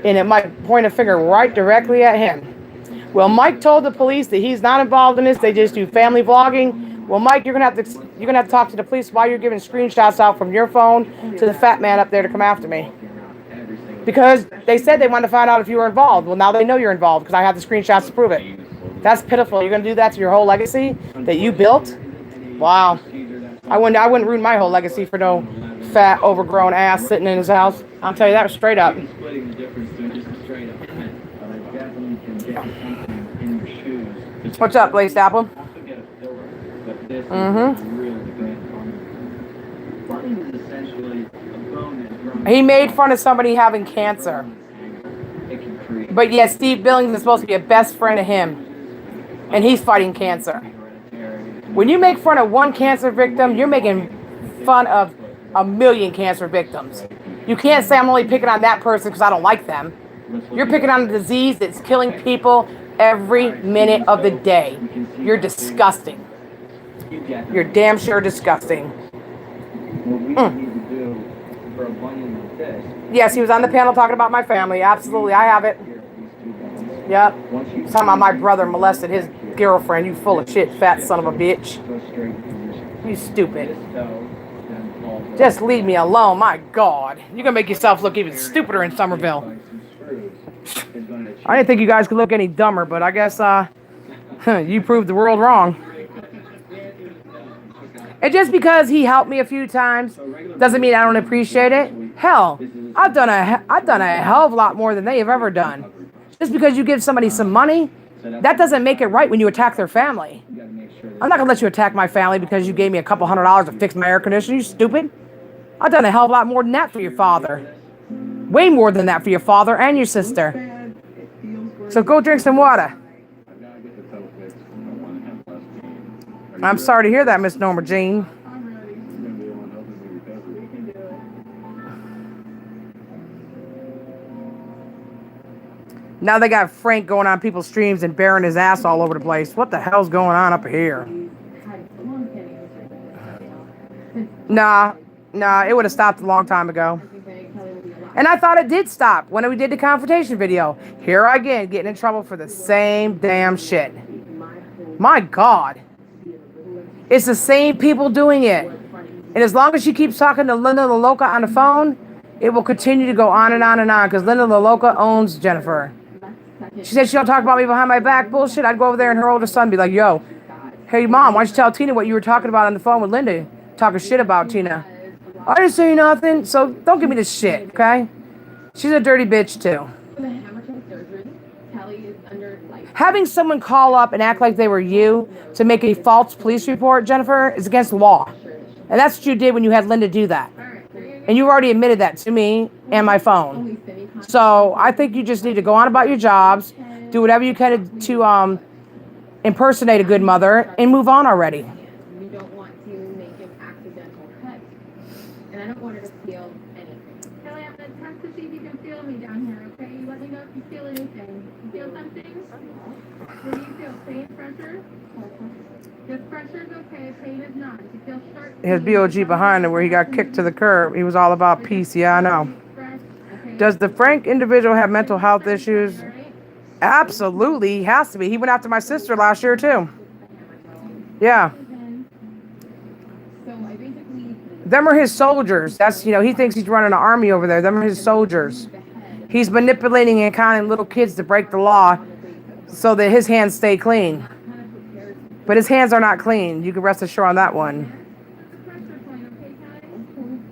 and it might point a finger right directly at him. Well, Mike told the police that he's not involved in this. They just do family vlogging. Well, Mike, you're gonna have to talk to the police while you're giving screenshots out from your phone to the fat man up there to come after me. Because they said they wanted to find out if you were involved. Well, now they know you're involved because I have the screenshots to prove it. That's pitiful. You're gonna do that to your whole legacy that you built? Wow. I wouldn't ruin my whole legacy for no fat, overgrown ass sitting in his house. I'll tell you that straight up. Splitting the difference to just straight up. But I definitely can get something in your shoes. What's up, Blazed Apple? Also get a filler, but this is really bad fun. Flooding is essentially a bone that's grown. He made fun of somebody having cancer. It can create But yet Steve Billings is supposed to be a best friend of him. And he's fighting cancer. hereditary. When you make fun of one cancer victim, you're making fun of a million cancer victims. You can't say I'm only picking on that person because I don't like them. You're picking on a disease that's killing people every minute of the day. You're disgusting. You're damn sure disgusting. What we need to do for a bunion like this, Yes, he was on the panel talking about my family. Absolutely, I have it. here, these two bones. Yep. Once you Talking about my brother molested his girlfriend. You full of shit, fat son of a bitch. go straight to You stupid. this toe, then fall down. Just leave me alone. My God. You're going to make yourself look even stupider in Somerville. Like some screws is going to I didn't think you guys could look any dumber, but I guess you proved the world wrong. And just because he helped me a few times doesn't mean I don't appreciate it. Hell, I've done a hell of a lot more than they have ever done. Just because you give somebody some money, that doesn't make it right when you attack their family. You gotta make sure that I'm not gonna let you attack my family because you gave me a couple $100 to fix my air conditioner. You stupid. I've done a hell of a lot more than that for your father. Way more than that for your father and your sister. So go drink some water. I'm sorry to hear that, Miss Norma Jean. I'm ready. You're gonna be the one helping me recover. We can do it. Now they got Frank going on people's streams and bearing his ass all over the place. What the hell's going on up here? Nah, it would have stopped a long time ago. And I thought it did stop when we did the confrontation video. Here again, getting in trouble for the same damn shit. My God. It's the same people doing it. And as long as she keeps talking to Linda LaLoca on the phone, it will continue to go on and on and on because Linda LaLoca owns Jennifer. She said she don't talk about me behind my back. Bullshit. I'd go over there and her older son be like, yo, hey, Mom, why don't you tell Tina what you were talking about on the phone with Linda? Talking shit about Tina. I didn't say nothing, so don't give me this shit, okay? She's a dirty bitch, too. Having someone call up and act like they were you to make a false police report, Jennifer, is against the law. And that's what you did when you had Linda do that. And you already admitted that to me and my phone. So I think you just need to go on about your jobs, do whatever you can to impersonate a good mother, and move on already. You don't want to make an accidental cut. And I don't want her to feel anything. Kelly, I'm going to test to see if you can feel me down here, okay? You let me know if you feel anything. You feel something? What do you feel? Pain, pressure? Just pressure is okay. Pain is not. If you feel sharp... His BOG behind him where he got kicked to the curb. He was all about peace. Yeah, I know. Does the Frank individual have mental health issues? Absolutely. He has to be. He went after my sister last year, too. Yeah. Them are his soldiers. That's, he thinks he's running an army over there. Them are his soldiers. He's manipulating and conning little kids to break the law so that his hands stay clean. But his hands are not clean. You can rest assured on that one.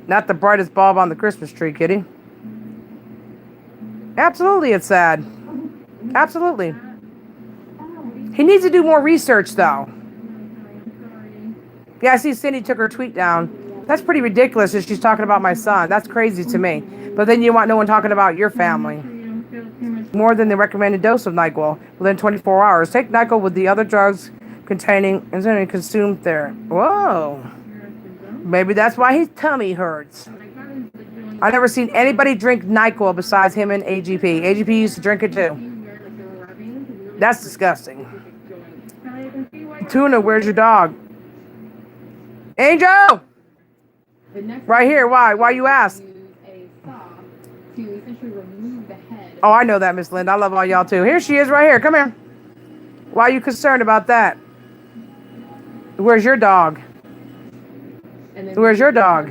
Not the brightest bulb on the Christmas tree, kitty. Absolutely, it's sad. Absolutely. He needs to do more research, though. Yeah, I see Cindy took her tweet down. That's pretty ridiculous if she's talking about my son. That's crazy to me. But then you want no one talking about your family. More than the recommended dose of NyQuil within 24 hours. Take NyQuil with the other drugs containing and consumed there. Whoa. Maybe that's why his tummy hurts. I've never seen anybody drink NyQuil besides him and AGP. AGP used to drink it too. That's disgusting. Tuna, where's your dog? Angel! Right here. Why? Why you ask? Oh, I know that, Miss Linda. I love all y'all too. Here she is right here. Come here. Why are you concerned about that? Where's your dog? Where's your dog?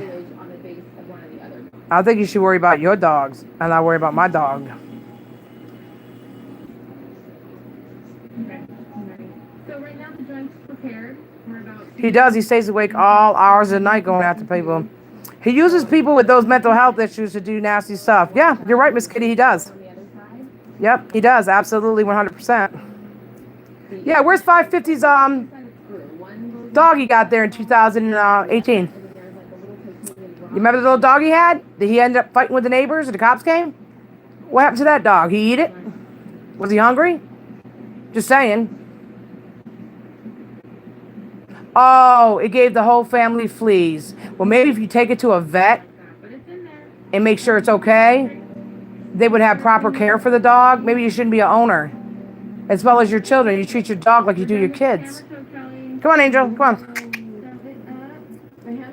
I think you should worry about your dogs and not worry about my dog. So right now the drunk's prepared. We're about He does. He stays awake all hours of the night going after people. He uses people with those mental health issues to do nasty stuff. Yeah, you're right, Miss Kitty. He does. Yep, he does. Absolutely, 100%. Yeah, where's 550's dog he got there in 2018? You remember the little dog he had? Did he end up fighting with the neighbors and the cops came? What happened to that dog? He eat it? Was he hungry? Just saying. Oh, it gave the whole family fleas. Well, maybe if you take it to a vet and make sure it's okay, they would have proper care for the dog. Maybe you shouldn't be an owner. As well as your children. You treat your dog like you do your kids. Come on, Angel. Come on.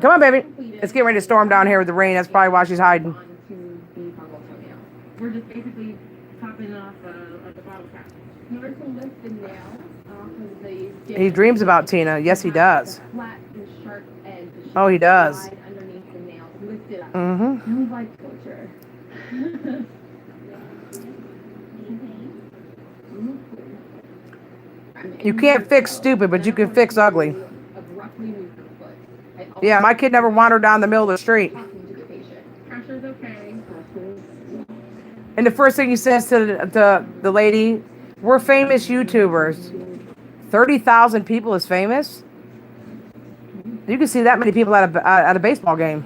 Come on, baby. It's getting ready to storm down here with the rain. That's probably why she's hiding. We're just basically popping off the bottle cap. In order to lift the nails off of the skin, He dreams about Tina. Yes, he does. flat and sharp edge. Oh, he does. Slide underneath the nails. Lift it up. Mm-hmm. No life torture. You can't fix stupid, but you can fix ugly. Abruptly move your foot. Yeah, my kid never wandered down the middle of the street. Pressure's okay. And the first thing he says to the lady, we're famous YouTubers. 30,000 people is famous? You can see that many people at a baseball game.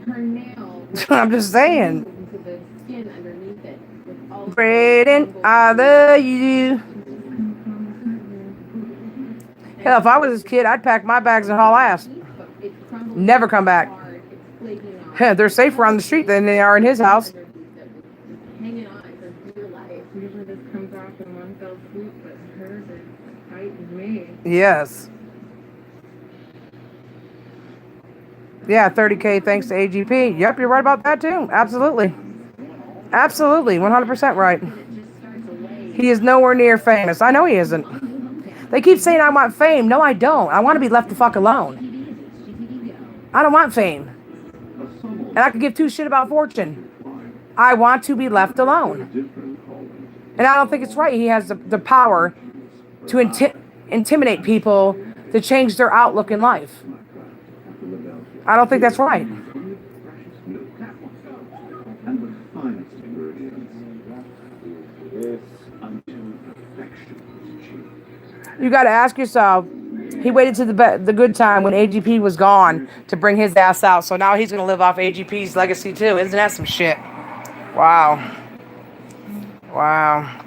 Her nails. I'm just saying. into the skin underneath it. With all Braden, I love you. Hell, if I was his kid, I'd pack my bags and haul ass. But it's crumbling Never come back. hard, it's flaking off. Hell, they're safer on the street than they are in his house. Hanging on for dear life. Usually this comes off in one fell swoop, but hers is as tight as me. Yes. Yeah, 30K thanks to AGP. Yep, you're right about that too. Absolutely. Absolutely, 100% right. He is nowhere near famous. I know he isn't. They keep saying I want fame. No, I don't. I want to be left the fuck alone. I don't want fame. And I could give two shit about fortune. I want to be left alone. And I don't think it's right. He has the power to intimidate people to change their outlook in life. I don't think that's right. You got to ask yourself, he waited to the good time when AGP was gone to bring his ass out. So now he's going to live off AGP's legacy too. Isn't that some shit? Wow. Wow.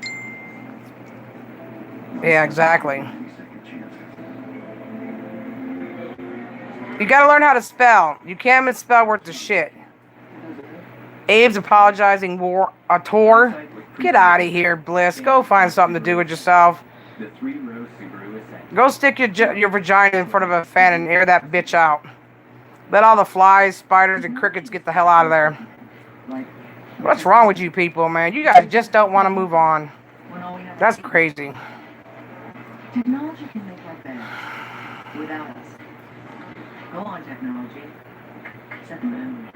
Yeah, exactly. You gotta learn how to spell. You can't misspell worth the shit. Abe's apologizing a tour. Get out of here, Bliss. Go find something to do with yourself. Go stick your vagina in front of a fan and air that bitch out. Let all the flies, spiders, and crickets get the hell out of there. What's wrong with you people, man? You guys just don't want to move on. That's crazy. Technology can make life better without us. Go on, technology. Set the memory.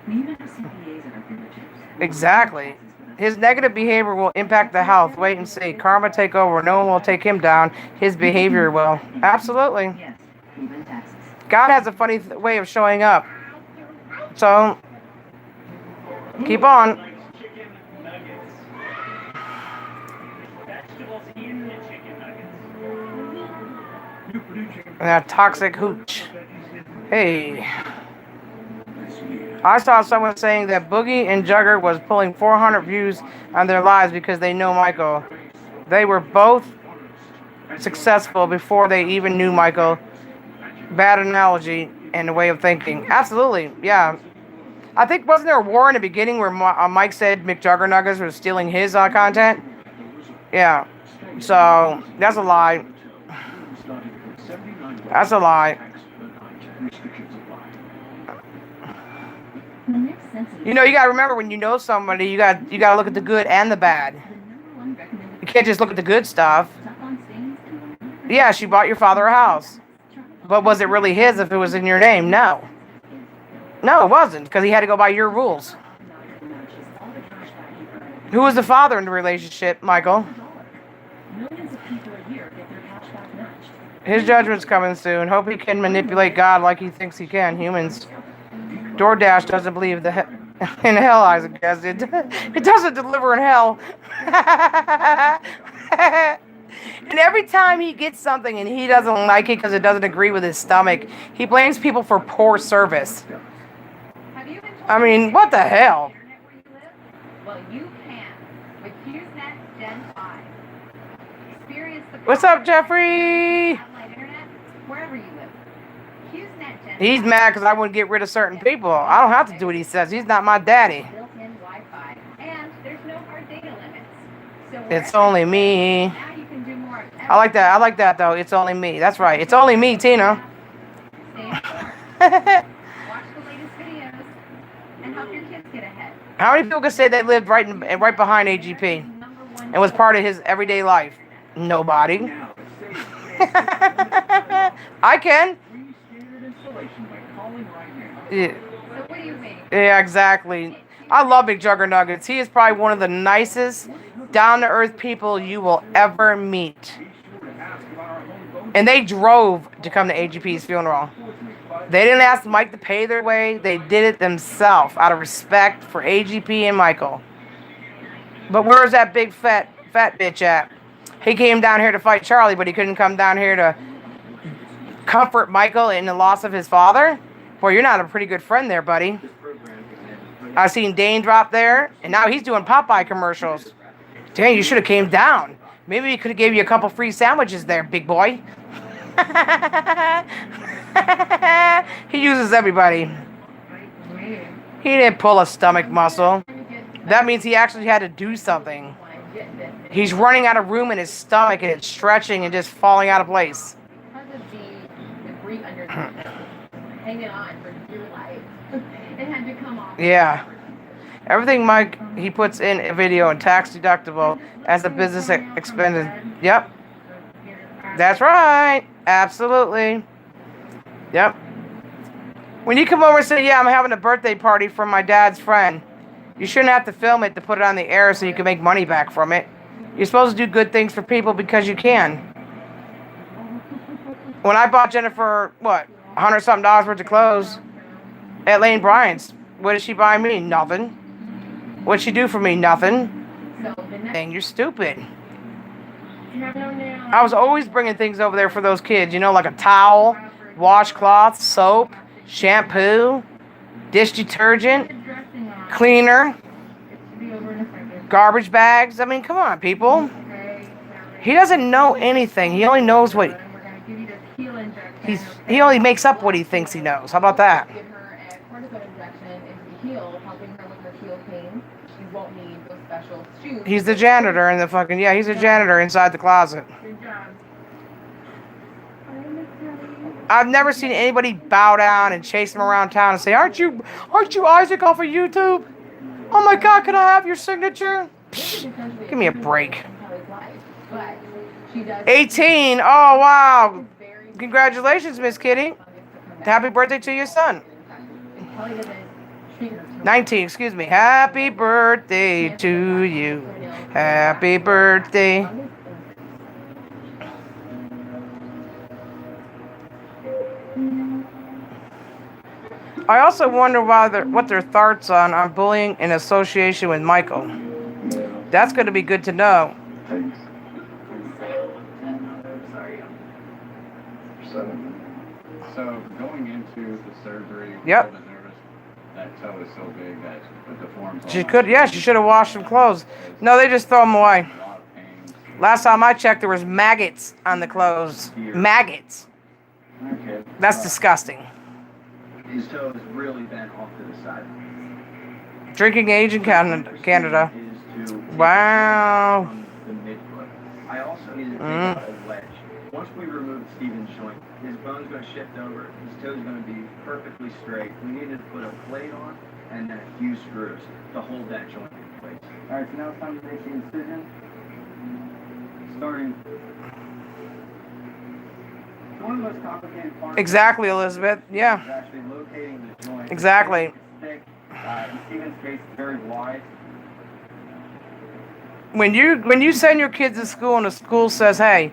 We even have CPAs at our fingertips. Exactly. His negative behavior will impact the health. Wait and see. Karma take over. No one will take him down. His behavior will. Absolutely. Yes, even taxes. God has a funny way of showing up. So, keep on. That toxic hooch. Hey. I saw someone saying that Boogie and Jugger was pulling 400 views on their lives because they know Michael. They were both successful before they even knew Michael. Bad analogy and a way of thinking. Absolutely, yeah. I think, wasn't there a war in the beginning where Mike said McJuggernuggets was stealing his content? Yeah. So, that's a lie. That's a lie. You know, you gotta remember, when you know somebody, you gotta look at the good and the bad. You can't just look at the good stuff. Yeah, she bought your father a house. But was it really his if it was in your name? No. No, it wasn't, because he had to go by your rules. Who was the father in the relationship, Michael? His judgment's coming soon. Hope he can manipulate God like he thinks he can. Humans. DoorDash doesn't believe in hell, Isaac guess. It doesn't deliver in hell. And every time he gets something and he doesn't like it because it doesn't agree with his stomach, he blames people for poor service. I mean, what the hell? Well, you can with HughesNet Gen 5. Experience the What's up, Jeffrey? online internet wherever you live. HughesNet Gen He's 5 mad because I wouldn't get rid of certain people. I don't have to do what he says. He's not my daddy. built-in Wi-Fi, and there's no hard data limits. So It's wherever only you me. live, now you can do more of I like that. I like that, though. It's only me. That's right. It's only me, Tina. Stay informed, watch the latest videos, and help your kids get ahead. How many people can say they lived right behind AGP and was part of his everyday life? Nobody. I can. Yeah. So what do you mean? Yeah, exactly. I love McJuggernuggets. He is probably one of the nicest, down-to-earth people you will ever meet. And they drove to come to AGP's funeral. They didn't ask Mike to pay their way. They did it themselves out of respect for AGP and Michael. But where's that big fat bitch at? He came down here to fight Charlie, but he couldn't come down here to comfort Michael in the loss of his father? Boy, you're not a pretty good friend there, buddy. I seen Dane drop there, and now he's doing Popeye commercials. Dang, you should have came down. Maybe he could have gave you a couple free sandwiches there, big boy. He uses everybody. He didn't pull a stomach muscle. That means he actually had to do something. He's running out of room in his stomach and it's stretching and just falling out of place. Because of the debris underneath it, hanging on for dear life, it had to come off. Yeah. Everything Mike he puts in a video and tax deductible as a business expended. Yep. That's right. Absolutely. Yep. When you come over and say, yeah, I'm having a birthday party for my dad's friend, you shouldn't have to film it to put it on the air so you can make money back from it. You're supposed to do good things for people because you can. When I bought Jennifer, what, $100-something worth of clothes at Lane Bryant's, what did she buy me? Nothing. What'd she do for me? Nothing. Dang, you're stupid. I was always bringing things over there for those kids, you know, like a towel, washcloth, soap, shampoo, dish detergent, cleaner, garbage bags. I mean, come on, people. He doesn't know anything. He only knows what he only makes up what he thinks he knows. How about that? Give her a cortisone injection into the heel, helping her with her heel pain. She won't need those special shoes. He's the janitor in the fucking, yeah, he's a janitor inside the closet. Good job. I've never seen anybody bow down and chase him around town and say, aren't you Isaac off of YouTube? Oh my God, can I have your signature? Psh, give me a break. 18. Oh, wow. Congratulations, Miss Kitty. Happy birthday to your son. 19, excuse me. Happy birthday to you. Happy birthday. I also wonder what their thoughts on bullying in association with Michael. That's going to be good to know. So going into the surgery, Yep. I was nervous. That toe is so big that it deforms. She should have washed some clothes. No, they just throw them away. Last time I checked, there was maggots on the clothes. Maggots. Okay. That's disgusting. His toe is really bent off to the side. Drinking age in Canada. Is to Wow. on the midfoot. I also need to take out a wedge. Once we remove Steven's joint, his bone's going to shift over. His toe's going to be perfectly straight. We needed to put a plate on and then a few screws to hold that joint in place. All right, so now it's time to make the incision. Starting. One of the most complicated parts. Exactly, Elizabeth. Yeah. Is actually locating the joint. Exactly. It's thick. In Steven's case, it's very wide. When you send your kids to school and the school says, hey,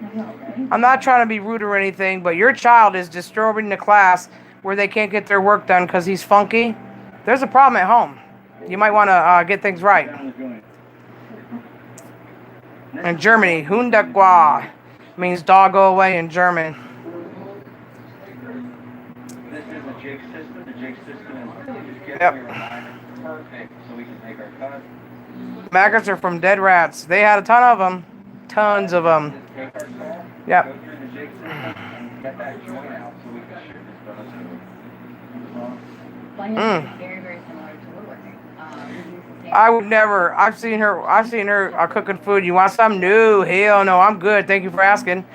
I'm not trying to be rude or anything, but your child is disturbing the class where they can't get their work done because he's funky, there's a problem at home. You might want to get things right. In Germany, Hundagwa means dog go away in German. This is a jig system. The jig system is really just getting Yep. your alignment perfect so we can make our cut. Maggots are from dead rats. They had a ton of them. Tons of them. Just take our saw, Yep. go through the jig system, and get that joint out so we can ship this bone. Mm. Very, very similar to woodworking. We use the same I would never. I've seen her cooking food. You want some? No, hell no. I'm good. Thank you for asking.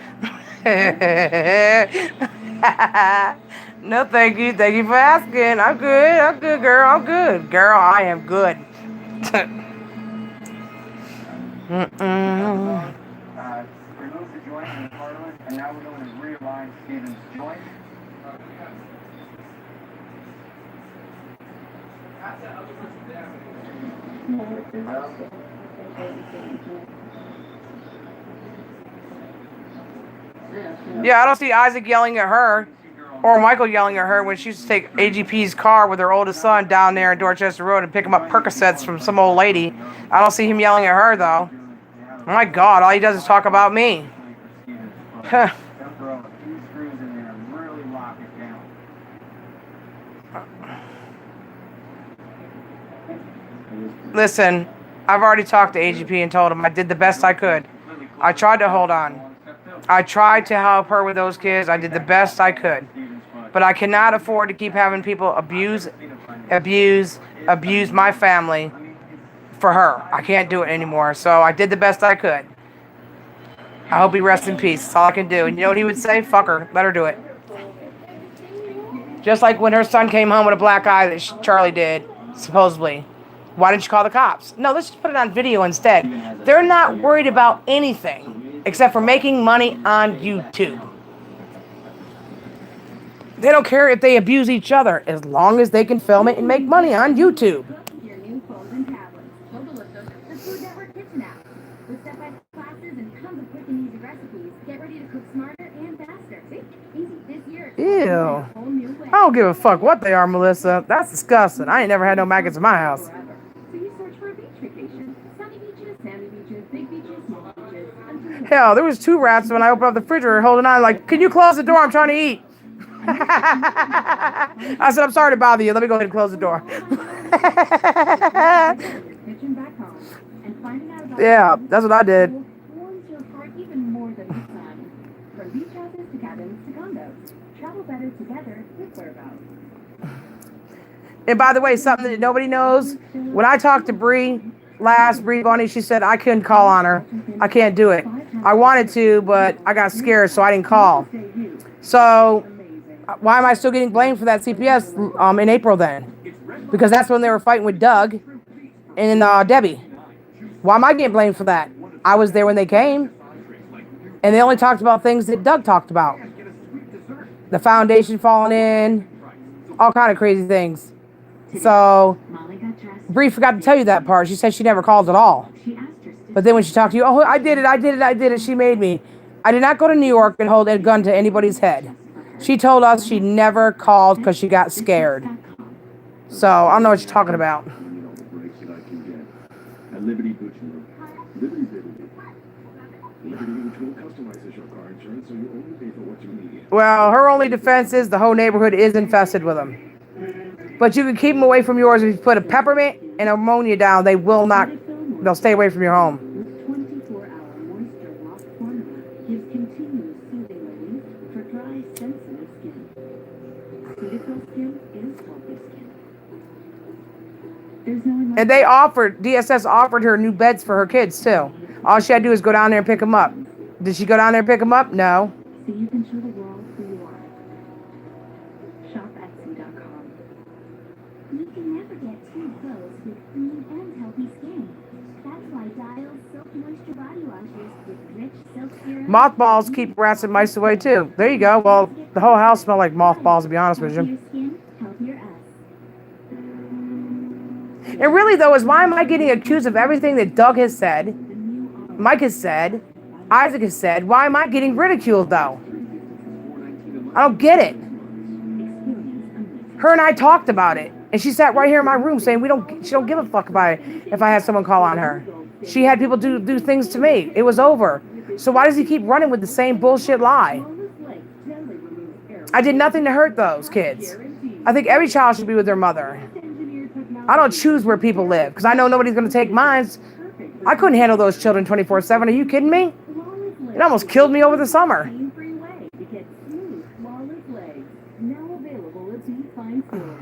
No, thank you. Thank you for asking. I'm good. I'm good, girl. I'm good. Girl, I am good. Mm-mm. Remove the joint and the cartilage, and now we're going to realign Steven's joint. Yeah, I don't see Isaac yelling at her or Michael yelling at her when she used to take AGP's car with her oldest son down there in Dorchester Road and pick him up Percocets from some old lady. I don't see him yelling at her, though. Oh my God, all he does is talk about me. Huh. Throw a few screws in there and really lock it down. Listen, I've already talked to AGP and told him I did the best I could. I tried to hold on. I tried to help her with those kids. I did the best I could. But I cannot afford to keep having people abuse my family for her. I can't do it anymore. So I did the best I could. I hope he rests in peace. That's all I can do. And you know what he would say? Fuck her. Let her do it. Just like when her son came home with a black eye that Charlie did, supposedly. Why didn't you call the cops? No, let's just put it on video instead. They're not worried about anything except for making money on YouTube. They don't care if they abuse each other as long as they can film it and make money on YouTube. Your new phones and tablets. So delicious. The Food Network Kitchen app. With step-by-step classes and tons of quick and easy recipes, get ready to cook smarter and faster. See? Easy this year. Ew. A whole new way. I don't give a fuck what they are, Melissa. That's disgusting. I ain't never had no maggots in my house. Forever. So you search for a beach vacation. Sunny beaches, sandy beaches, big beaches, small beaches. Until you Hell, there was 2 rats when I opened up the refrigerator holding on like, can you close the door? I'm trying to eat. I said, I'm sorry to bother you. Let me go ahead and close the door. kitchen back home and finding out about Yeah, that's what I did. warms your heart even more than the sun. From beach houses to cabins to condos. Travel better together with Whereabouts. And by the way, something that nobody knows, when I talked to Bree Bonnie, she said I couldn't call on her. I can't do it. I wanted to, but I got scared, so I didn't call. So why am I still getting blamed for that CPS in April then? Because that's when they were fighting with Doug and Debbie. Why am I getting blamed for that? I was there when they came. And they only talked about things that Doug talked about. The foundation falling in, all kind of crazy things. So Molly got dressed. Bree forgot to tell you that part. She said she never called at all. She asked her sister. But then when she talked to you, oh, I did it. She made me. I did not go to New York and hold a gun to anybody's head. She told us she never called because she got scared. So I don't know what you're talking about. breaks that I can get. At Liberty Butcher Room. Liberty Liberty. Liberty Mutual customizes your car insurance so you only pay for what you need. Well, her only defense is the whole neighborhood is infested with them. But you can keep them away from yours if you put a peppermint and ammonia down. They will not. They'll stay away from your home. With 24-hour moisture lock formula gives continuous soothing relief for dry, sensitive skin. Cetaphil skin is healthy skin. There's no And DSS offered her new beds for her kids too. All she had to do is go down there and pick them up. Did she go down there and pick them up? No. so you can show the world who you are. Shop Etsy.com. You can never get too close with clean and healthy skin. That's why Dial's Silk Moisture Body Washes with rich silk serum. Mothballs keep rats and mice away too. There you go. Well, the whole house smelled like mothballs, to be honest with you. Healthier skin, healthier us. And really, though, is why am I getting accused of everything that Doug has said, Mike has said, Isaac has said? Why am I getting ridiculed, though? I don't get it. Her and I talked about it, and she sat right here in my room saying she don't give a fuck about it if I had someone call on her. She had people do things to me. It was over. So why does he keep running with the same bullshit lie? I did nothing to hurt those kids. I think every child should be with their mother. I don't choose where people live because I know nobody's going to take mine. I couldn't handle those children 24/7. Are you kidding me? It almost killed me over the summer. Pain-free way to get smooth, flawless legs. Now available at Be Fine stores.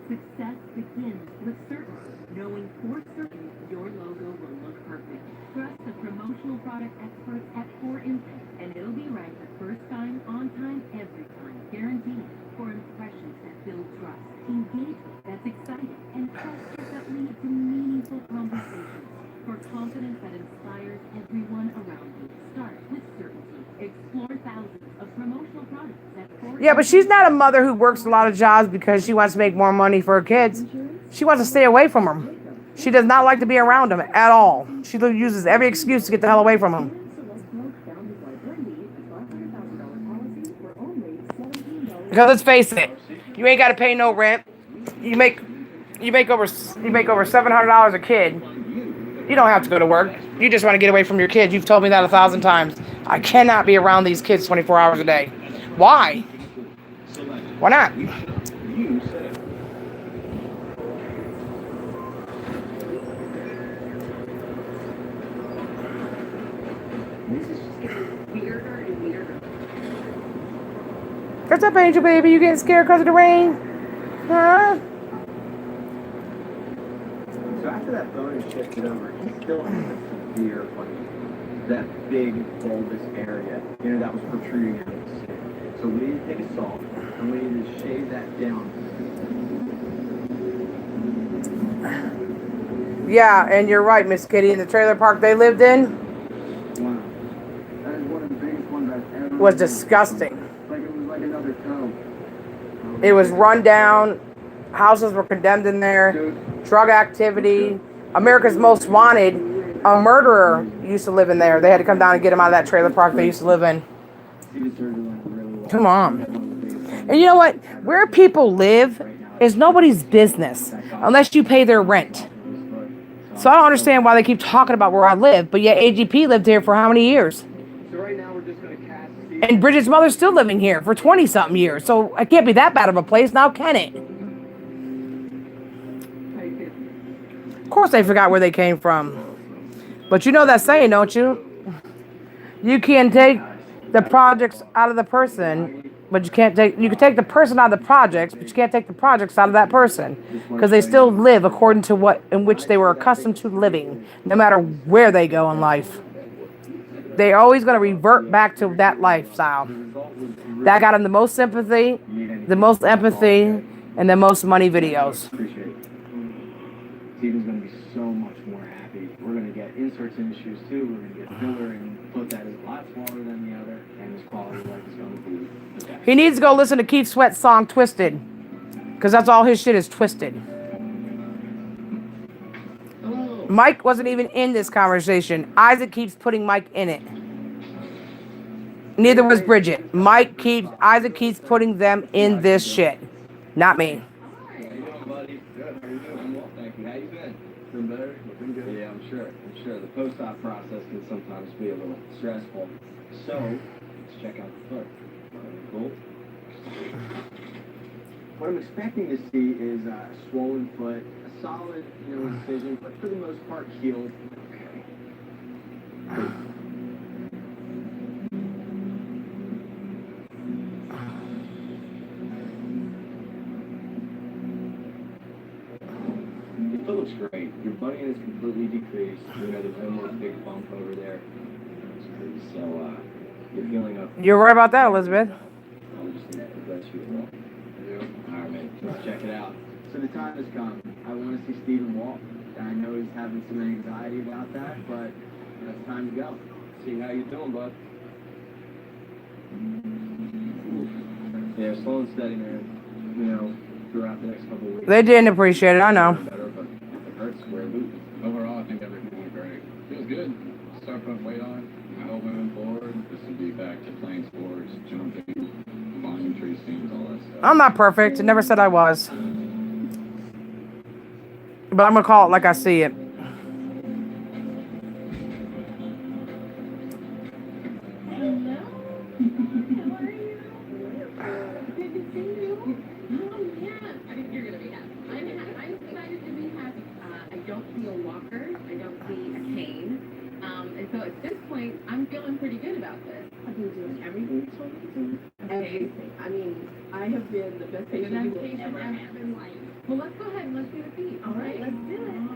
Success begins with certainty, knowing for certain your logo will look perfect. Trust the promotional product experts at 4Impact, and it'll be right the first time, on time, every time. Guaranteed. For impressions that build trust, engagement that's exciting, and gestures that lead to meaningful conversations. For confidence that inspires everyone around you. Start with certainty. Explore thousands of promotional products at 4Impact. Yeah, but she's not a mother who works a lot of jobs because she wants to make more money for her kids. She wants to stay away from them. She does not like to be around them at all. She uses every excuse to get the hell away from them. Because let's face it, you ain't got to pay no rent. You make over $700 a kid. You don't have to go to work. You just want to get away from your kids. You've told me that 1,000 times. I cannot be around these kids 24 hours a day. Why? Why not? What's up, Angel Baby? You getting scared because of the rain? Huh? So after that bone is shifted over, he still has a severe, like, that big bulbous area, you know, that was protruding out of the skin. So we need to take a saw, and we need to shave that down. Yeah, and you're right, Miss Kitty. In the trailer park they lived in Wow. That is one of the biggest ones I've ever was seen. disgusting. Like it was like another toe. It was run down. Houses were condemned in there. Drug activity. America's Most Wanted. A murderer used to live in there. They had to come down and get him out of that trailer park they used to live in. Come on. And you know what? Where people live is nobody's business unless you pay their rent. So I don't understand why they keep talking about where I live, but yet AGP lived here for how many years? So right now we're just gonna cast. And Bridget's mother's still living here for 20-something years. So it can't be that bad of a place now, can it? Of course they forgot where they came from. But you know that saying, don't you? You can take the projects out of the person, but you can take the person out of the projects, but you can't take the projects out of that person. Because they still live according to what in which they were accustomed to living, no matter where they go in life. They're always going to revert back to that lifestyle. That got them the most sympathy, the most empathy, and the most money videos. Appreciate it. Steven's gonna be so much more happy. We're gonna get inserts in his shoes too. We're gonna get filler and foot that is a lot smaller than the other, and his quality of life is gonna be the best. He needs to go listen to Keith Sweat's song Twisted. Because that's all his shit is twisted. Mike wasn't even in this conversation. Isaac keeps putting Mike in it. Neither was Bridget. Isaac keeps putting them in this shit. Not me. How you doing, buddy? Good. How you doing? I'm well, thank you. How you been? Been better? Been good. Yeah, I'm sure. The post-op process can sometimes be a little stressful. So, let's check out the foot. Cool. What I'm expecting to see is a swollen foot, a solid, incision, but for the most part healed. Okay. It looks great. Your bunion is completely decreased. There's no more big bump over there. So, you're healing up. You're right about that, Elizabeth. I'll just need to bless you as well. Alright, man. Let's check it out. So the time has come. I want to see Steven walk. I know he's having some anxiety about that, but it's time to go. See how you doing, bud. Yeah, slow and steady, man. Throughout the next couple of weeks. They didn't appreciate it, I know. Better, but if it hurts, wear a boot. Overall, I think everything went great. Feels good. Start putting weight on. I hope moving forward, this will be back to playing sports, jumping, climbing tree stands, all that stuff. I'm not perfect. I never said I was. But I'm going to call it like I see it. Well, let's go ahead and let's do the feet. All right, let's do it. All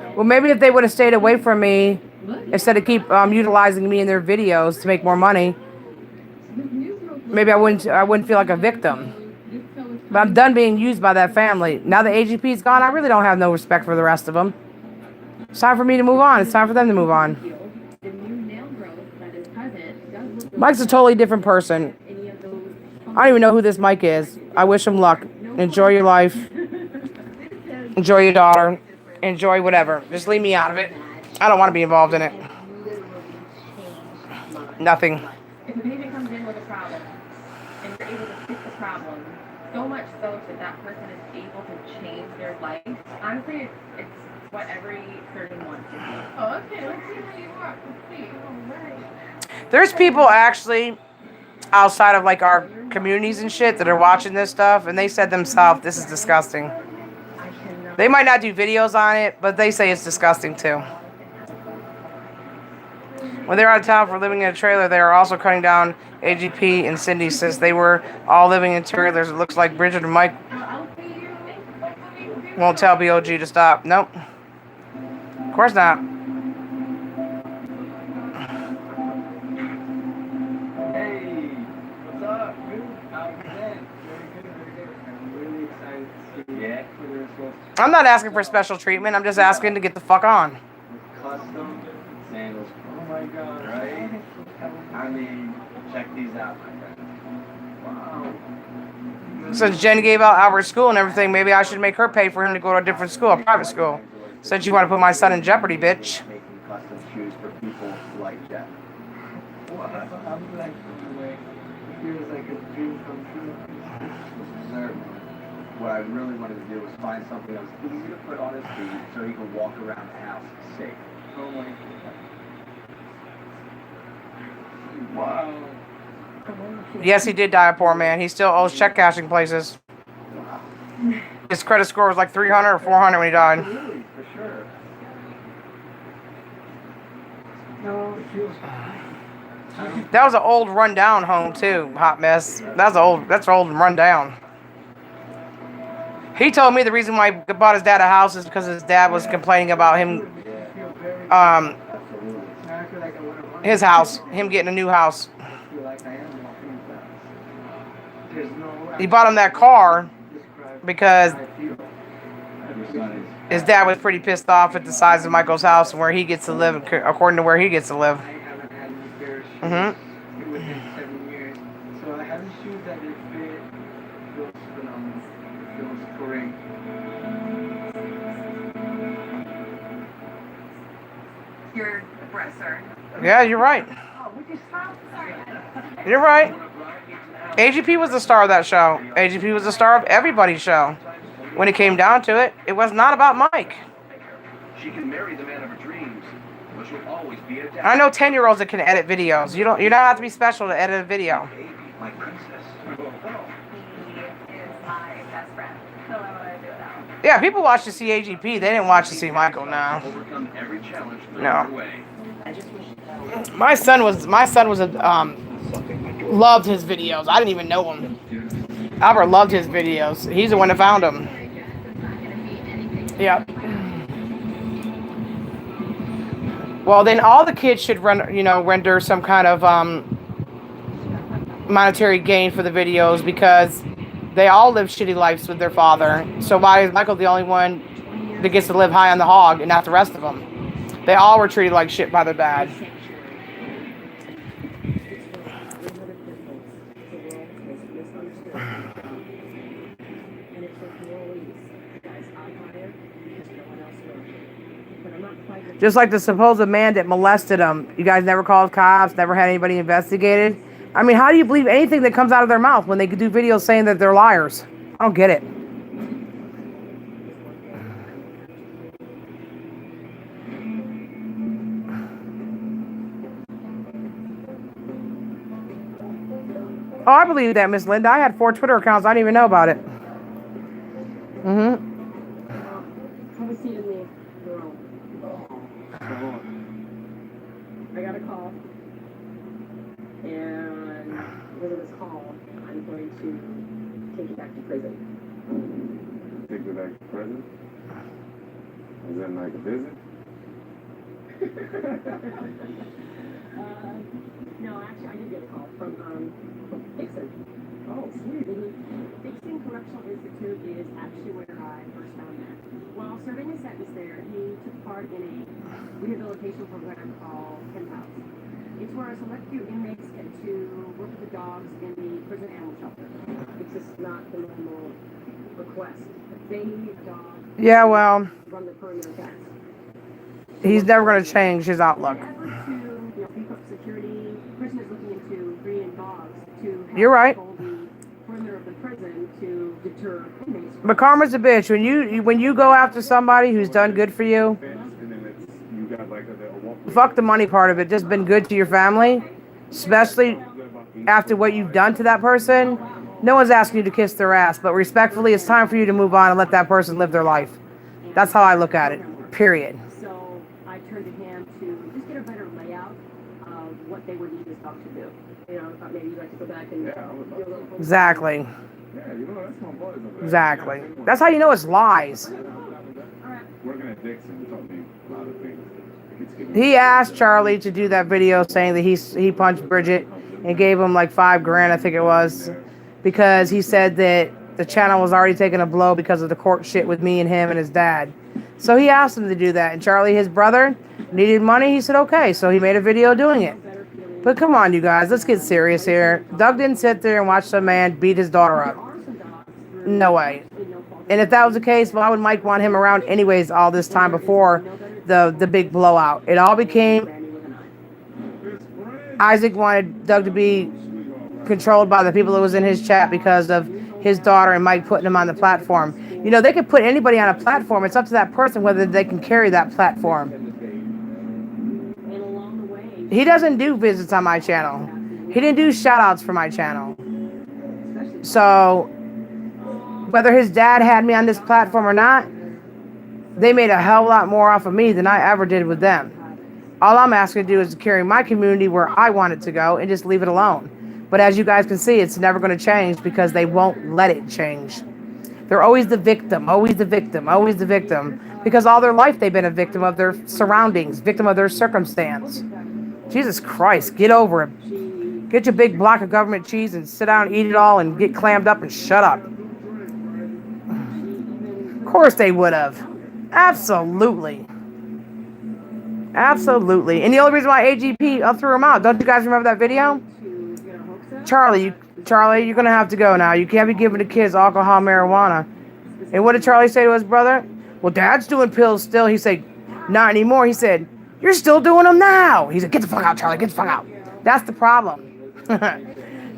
right. Well, maybe if they would have stayed away from me instead of keep utilizing me in their videos to make more money, maybe I wouldn't feel like a victim. But I'm done being used by that family. Now the AGP's gone, I really don't have no respect for the rest of them. It's time for me to move on. It's time for them to move on. Mike's a totally different person. I don't even know who this Mike is. I wish him luck. Enjoy your life. Enjoy your daughter. Enjoy whatever. Just leave me out of it. I don't want to be involved in it. Nothing. If a patient comes in with a problem and you're able to fix the problem, so much so that person is able to change their life. Honestly, it's what every surgeon wants to do. Oh, okay. Let's see how you walk. Let's see. All right. There's people actually outside of like our communities and shit that are watching this stuff, and they said themselves, this is disgusting. They might not do videos on it, but they say it's disgusting too. When they're out of town for living in a trailer, they are also cutting down AGP and Cindy since they were all living in trailers. It looks like Bridget and Mike won't tell BOG to stop. Nope. Of course not. Hey, what's up? Good. How you been? Very good, very good. I'm really excited to see for the results. I'm not asking for special treatment. I'm just asking to get the fuck on. Custom sandals. Oh my god, right? I mean, check these out, my friend. Wow. Since Jen gave out Albert School and everything, maybe I should make her pay for him to go to a different school, a private school. Since you want to put my son in jeopardy, bitch. Making custom shoes for people like Jeff. Well, I'm like, anyway, it feels like a dream come true. Sir, what I really wanted to do was find something that was easy to put on his feet so he could walk around the house safe. Oh my god. Wow. Yes, he did die a poor man. He still owes check cashing places. His credit score was like 300 or 400 when he died. Really, for sure. No, it feels. That was an old rundown home too, hot mess. That's old and run down. He told me the reason why he bought his dad a house is because his dad was complaining about him, his house, him getting a new house. He bought him that car because his dad was pretty pissed off at the size of Michael's house and where he gets to live, according to where he gets to live. Mm-hmm. It would take 7 years. So I have the shoes that they fit. It feels phenomenal. It feels great. Your breath, sir. Yeah, you're right. Oh, would you stop? Sorry. You're right. AGP was the star of that show. AGP was the star of everybody's show. When it came down to it, it was not about Mike. She can marry the man of her dreams, but she'll always be a dad. I know 10-year-olds that can edit videos. You don't have to be special to edit a video. My princess. He is my best friend. Don't know what I do without him. Yeah, people watch to see AGP. They didn't watch to see Michael now. Overcome every challenge No. way. My son was a loved his videos. I didn't even know him. Albert loved his videos. He's the one that found them. Yeah. Well, then all the kids should render some kind of monetary gain for the videos because they all live shitty lives with their father. So why is Michael the only one that gets to live high on the hog and not the rest of them? They all were treated like shit by their dad. Just like the supposed man that molested him. You guys never called cops, never had anybody investigated. I mean, how do you believe anything that comes out of their mouth when they do videos saying that they're liars? I don't get it. Oh, I believe that, Miss Linda. I had 4 Twitter accounts. I didn't even know about it. Mm-hmm. Have a seat in the room. I got a call. And because of this call, I'm going to take you back to prison. Take me back to prison? Is that like a visit? No, actually, I did get a call from Dixon. Oh, sweet. Dixon Correctional Institute is actually where I first found that. While serving a sentence there, he took part in a rehabilitation program called Pen House. It's where a select few inmates get to work with the dogs in the prison animal shelter. It's just not the normal request. They dog. Yeah, well, Run the perimeter fence. he's never going to change his outlook. Beef up security. Prison is looking into bringing dogs to help You're right. control the perimeter of the prison to deter inmates. But karma's a bitch. When you go after somebody who's done good for you, fuck the money part of it. Just been good to your family, especially after what you've done to that person. No one's asking you to kiss their ass, but respectfully, it's time for you to move on and let that person live their life. That's how I look at it. Period. So I turned to him to just get a better layout what they would need this dog to do. You know, I thought maybe you'd like to go back and do a little. Exactly. Yeah, you know, that's my boys over there. Exactly. That's how you know it's lies. Working at Dixon taught me a lot of things. He asked Charlie to do that video saying that he punched Bridget and gave him like $5,000, I think it was, because he said that the channel was already taking a blow because of the court shit with me and him and his dad. So he asked him to do that, and Charlie, his brother, needed money. He said okay, so he made a video doing it. But come on, you guys, let's get serious here. Doug didn't sit there and watch some man beat his daughter up. No way. And if that was the case, why would Mike want him around anyways all this time before the big blowout? It all became Isaac wanted Doug to be controlled by the people that was in his chat because of his daughter and Mike putting him on the platform. You know, they could put anybody on a platform. It's up to that person whether they can carry that platform. He doesn't do visits on my channel. He didn't do shout outs for my channel. So whether his dad had me on this platform or not, they made a hell of a lot more off of me than I ever did with them. All I'm asking to do is to carry my community where I want it to go and just leave it alone. But as you guys can see, it's never going to change because they won't let it change. They're always the victim, always the victim, always the victim. Because all their life they've been a victim of their surroundings, victim of their circumstance. Jesus Christ, get over it. Get your big block of government cheese and sit down and eat it all and get clammed up and shut up. Of course they would have. Absolutely. Absolutely. And the only reason why AGP threw him out, don't you guys remember that video? Charlie, you're going to have to go now. You can't be giving the kids alcohol, marijuana. And what did Charlie say to his brother? Well, Dad's doing pills still. He said, not anymore. He said, you're still doing them now. He said, get the fuck out, Charlie. Get the fuck out. That's the problem.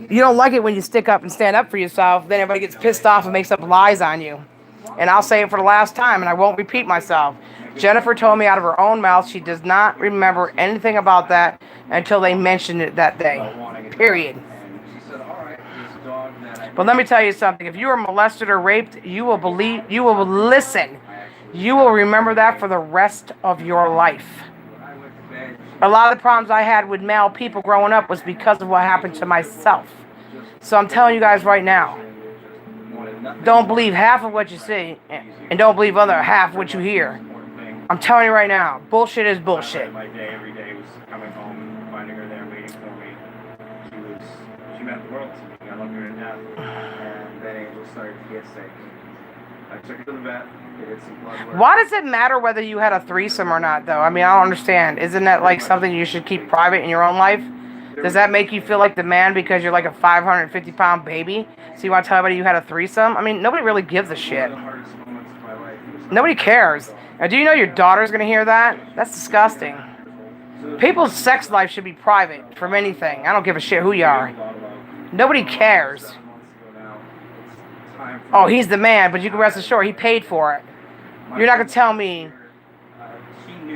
You don't like it when you stick up and stand up for yourself. Then everybody gets pissed off and makes up lies on you. And I'll say it for the last time, and I won't repeat myself. Jennifer told me out of her own mouth she does not remember anything about that until they mentioned it that day. Period. But let me tell you something. If you were molested or raped, you will listen. You will remember that for the rest of your life. A lot of the problems I had with male people growing up was because of what happened to myself. So I'm telling you guys right now, don't believe half of what you see, and don't believe other half what you hear. I'm telling you right now, bullshit is bullshit. My day every day was coming home and finding her there waiting for me. She meant the world to me. I loved her to death. And then Angel started to get sick. I took her to the vet. They did some blood work. Why does it matter whether you had a threesome or not, though? I mean, I don't understand. Isn't that like something you should keep private in your own life? Does that make you feel like the man because you're like a 550-pound baby? So you want to tell everybody you had a threesome? I mean, nobody really gives a shit. Nobody cares. Now, do you know your daughter's going to hear that? That's disgusting. People's sex life should be private from anything. I don't give a shit who you are. Nobody cares. Oh, he's the man, but you can rest assured he paid for it. You're not going to tell me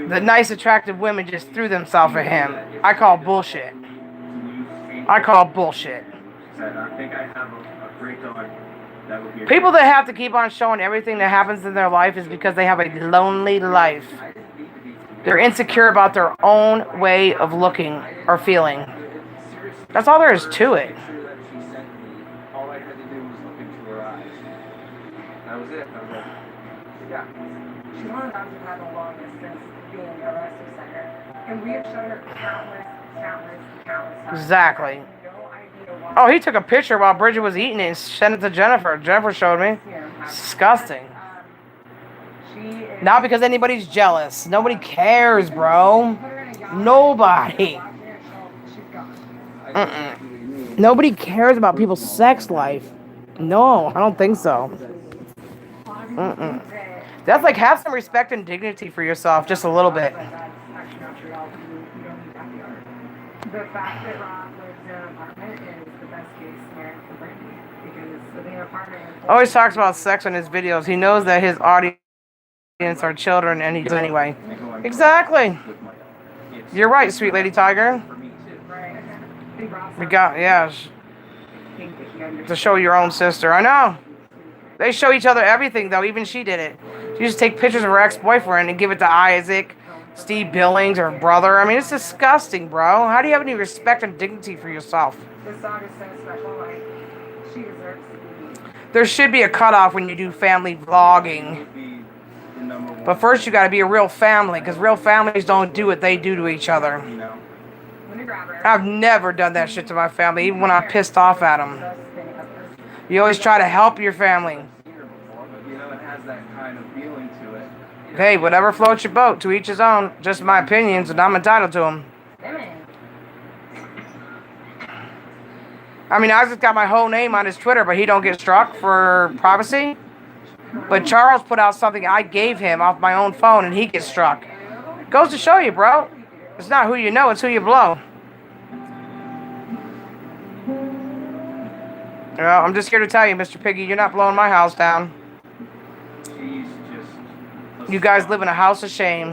the nice, attractive women just threw themselves at him. I call bullshit. I call bullshit. People that have to keep on showing everything that happens in their life is because they have a lonely life. They're insecure about their own way of looking or feeling. That's all there is to it. All I had to do was look into her eyes. That was it. I was like, yeah. She wanted us to have the longest since being in the rescue center. And we have shown her countless times. Exactly. Oh, he took a picture while Bridget was eating it and sent it to Jennifer. Jennifer showed me. Disgusting. Not because anybody's jealous. Nobody cares, bro. Nobody. Nobody cares about people's sex life. No, I don't think so. That's like, have some respect and dignity for yourself, just a little bit. The fact that Rob lives in an apartment is the best case scenario for Brittany. Because living in an apartment... Always talks about sex in his videos. He knows that his audience are children, and he does anyway. Exactly. You're right, sweet lady tiger. We got, yeah. To show your own sister. I know. They show each other everything, though. Even she did it. She just take pictures of her ex-boyfriend and give it to Isaac Steve Billings, her brother. I mean, it's disgusting, bro. How do you have any respect and dignity for yourself? This dog is so special, like, she deserves to be. There should be a cutoff when you do family vlogging. But first, you got to be a real family, because real families don't do what they do to each other. I've never done that shit to my family, even when I'm pissed off at them. You always try to help your family. You know, it has that kind of feeling to it. Hey, whatever floats your boat, to each his own. Just my opinions, and I'm entitled to them. I mean, Isaac got my whole name on his Twitter, but he don't get struck for privacy. But Charles put out something I gave him off my own phone, and he gets struck. Goes to show you, bro. It's not who you know, it's who you blow. Well, I'm just here to tell you, Mr. Piggy, you're not blowing my house down. She's just You guys live in a house of shame.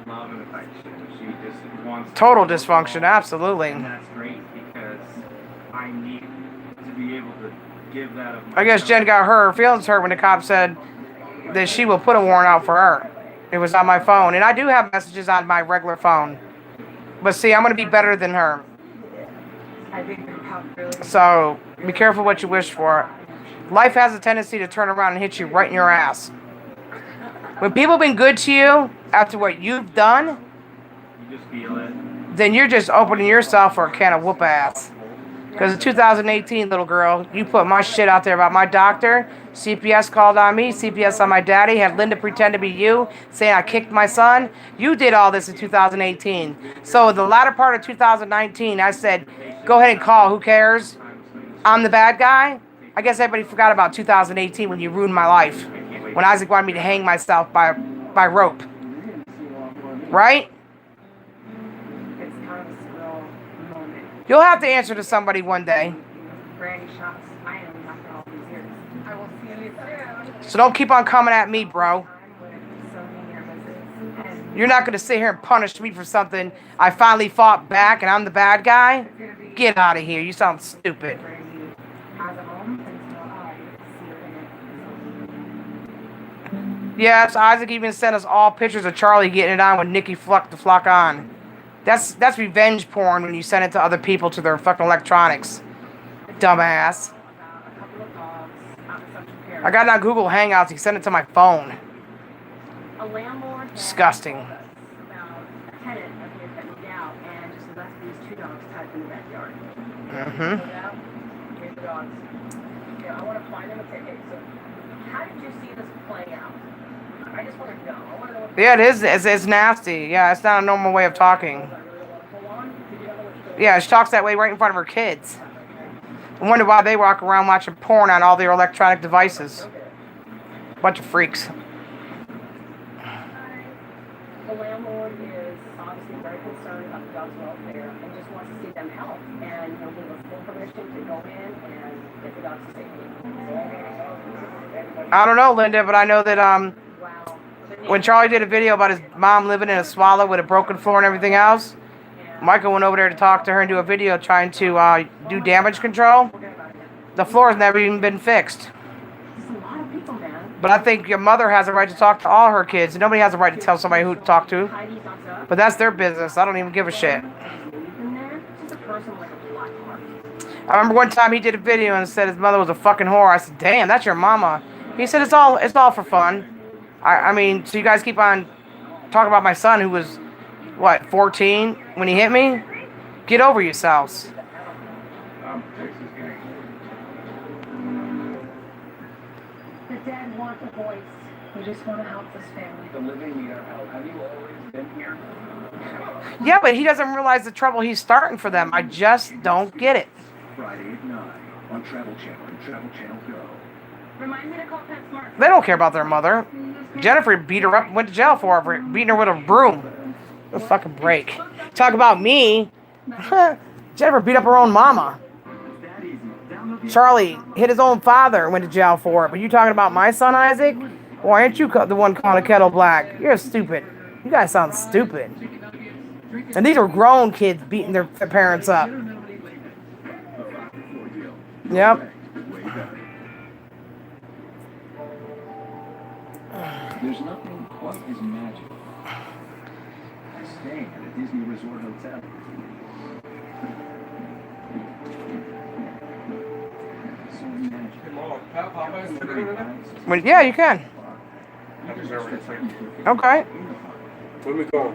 love and affection. She just wants Total dysfunction, absolutely. And that's great because I need to be able to give that of I guess Jen got her feelings hurt when the cop said that she will put a warrant out for her. It was on my phone, and I do have messages on my regular phone. But see, I'm going to be better than her. So, be careful what you wish for. Life has a tendency to turn around and hit you right in your ass. When people have been good to you after what you've done, You just feel it. then you're just opening yourself for a can of whoop ass. Because in 2018, little girl, you put my shit out there about my doctor. CPS called on me. CPS on my daddy. Had Linda pretend to be you, saying I kicked my son. You did all this in 2018. So in the latter part of 2019, I said, go ahead and call. Who cares? I'm the bad guy. I guess everybody forgot about 2018 when you ruined my life. When Isaac wanted me to hang myself by rope. Right? It's kind of a surreal moment. You'll have to answer to somebody one day. Brandy shots I am after all these years. I will see you soon. So don't keep on coming at me, bro. You're not going to sit here and punish me for something I finally fought back and I'm the bad guy? Get out of here. You sound stupid. Yes, Isaac even sent us all pictures of Charlie getting it on with Nikki Fluck the Flock on. That's revenge porn when you send it to other people to their fucking electronics. Dumbass. I got it on Google Hangouts. He sent it to my phone. A landlord Disgusting. about a tenant of his that moved out and just left these two dogs tied in the backyard. Here's the dogs. Yeah, I want to find them and take it. So, how did you see this playing out? I just want to know. I want to know what Yeah, it is. It's nasty. Yeah, it's not a normal way of talking. Yeah, she talks that way right in front of her kids. I wonder why they walk around watching porn on all their electronic devices. Bunch of freaks. The landlord is obviously very concerned about the dog's welfare and just wants to see them help. And he'll give us full permission to go in and get the dogs to safety. I don't know, Linda, but I know that when Charlie did a video about his mom living in a swallow with a broken floor and everything else, Michael went over there to talk to her and do a video trying to do damage control. The floor has never even been fixed. But I think your mother has a right to talk to all her kids. Nobody has a right to tell somebody who to talk to. But that's their business. I don't even give a shit. I remember one time he did a video and said his mother was a fucking whore. I said, damn, that's your mama. He said, it's all for fun. I mean, so you guys keep on talking about my son who was, what, 14 when he hit me? Get over yourselves. The dead want a voice. We just want to help this family. The living need our help. Have you always been here? Yeah, but he doesn't realize the trouble he's starting for them. I just don't get it. Friday at 9 on Travel Channel and Travel Channel Go. Remind me to call PetSmart. They don't care about their mother. Jennifer beat her up and went to jail for it, beating her with a broom. A fucking break. Talk about me. Jennifer beat up her own mama. Charlie hit his own father and went to jail for it. But you talking about my son, Isaac? Why aren't you the one calling a kettle black? You're stupid. You guys sound stupid. And these are grown kids beating their parents up. Yep. There's nothing quite as magic Well, yeah, you can. Okay. Where we going?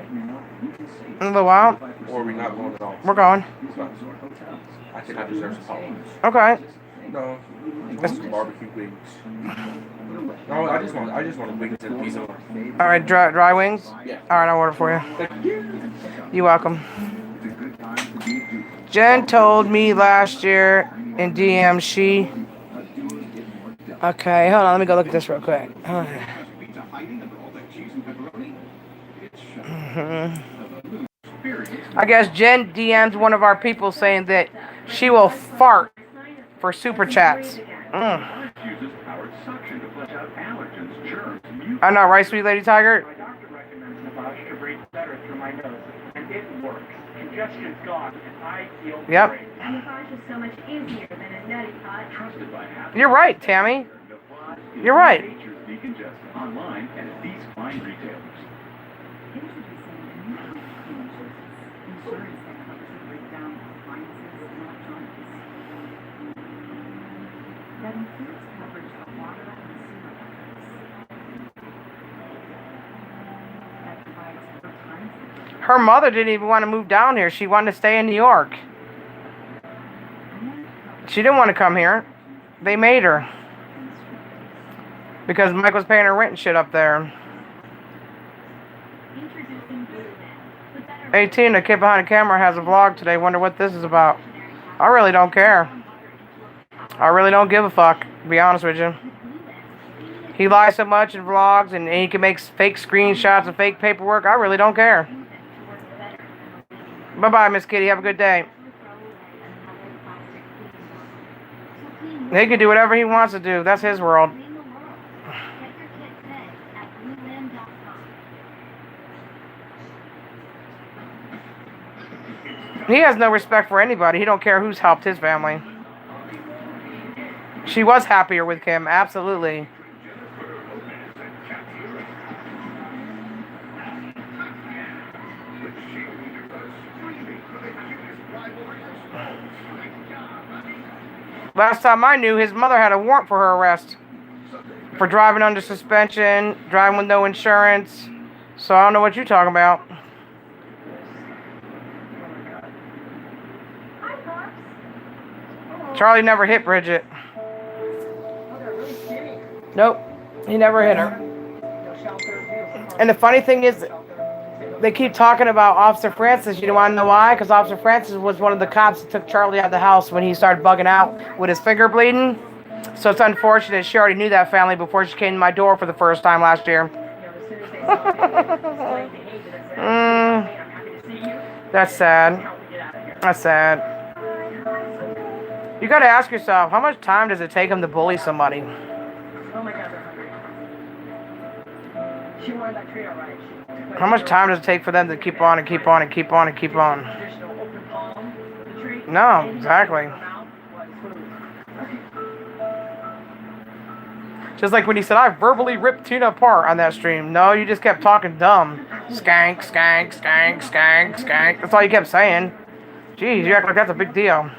In a little while. Or are we not going at all? We're going. I think I deserve some pause. Okay. No. Some barbecue wings. No, I just want wings and pizza. All right, dry wings? Yeah. All right, I'll order for you. You're welcome. Jen told me last year in DM she... Okay, hold on, let me go look at this real quick. I guess Jen DM'd one of our people saying that she will fart for super chats. I know, right, sweet Lady Tiger? Yep. You're right, Tammy. You're right. Online and at these fine retailers. Insurance that covers the breakdown of appliances and electronics. That includes coverage for water and sewer lines. That provides for times. Her mother didn't even want to move down here. She wanted to stay in New York. She didn't want to come here. They made her. Because Mike was paying her rent and shit up there. 18, the kid behind the camera has a vlog today. Wonder what this is about. I really don't care. I really don't give a fuck, to be honest with you. He lies so much in vlogs and he can make fake screenshots and fake paperwork. I really don't care. Bye-bye, Miss Kitty. Have a good day. He can do whatever he wants to do. That's his world. He has no respect for anybody. He don't care who's helped his family. She was happier with Kim, absolutely. Last time I knew, his mother had a warrant for her arrest. For driving under suspension, driving with no insurance. So I don't know what you're talking about. Charlie never hit Bridget. Nope, he never hit her. And the funny thing is, they keep talking about Officer Francis. You want to know why? Because Officer Francis was one of the cops that took Charlie out of the house when he started bugging out with his finger bleeding. So it's unfortunate she already knew that family before she came to my door for the first time last year. That's sad. That's sad. You gotta ask yourself, how much time does it take him to bully somebody? Oh my God, they're hungry. She wanted that tree alright. How much time does it take for them to keep on and keep on and keep on and keep on? No, exactly. Just like when he said, I verbally ripped Tina apart on that stream. No, you just kept talking dumb. Skank, skank, skank, skank, skank. That's all you kept saying. Jeez, you act like that's a big deal.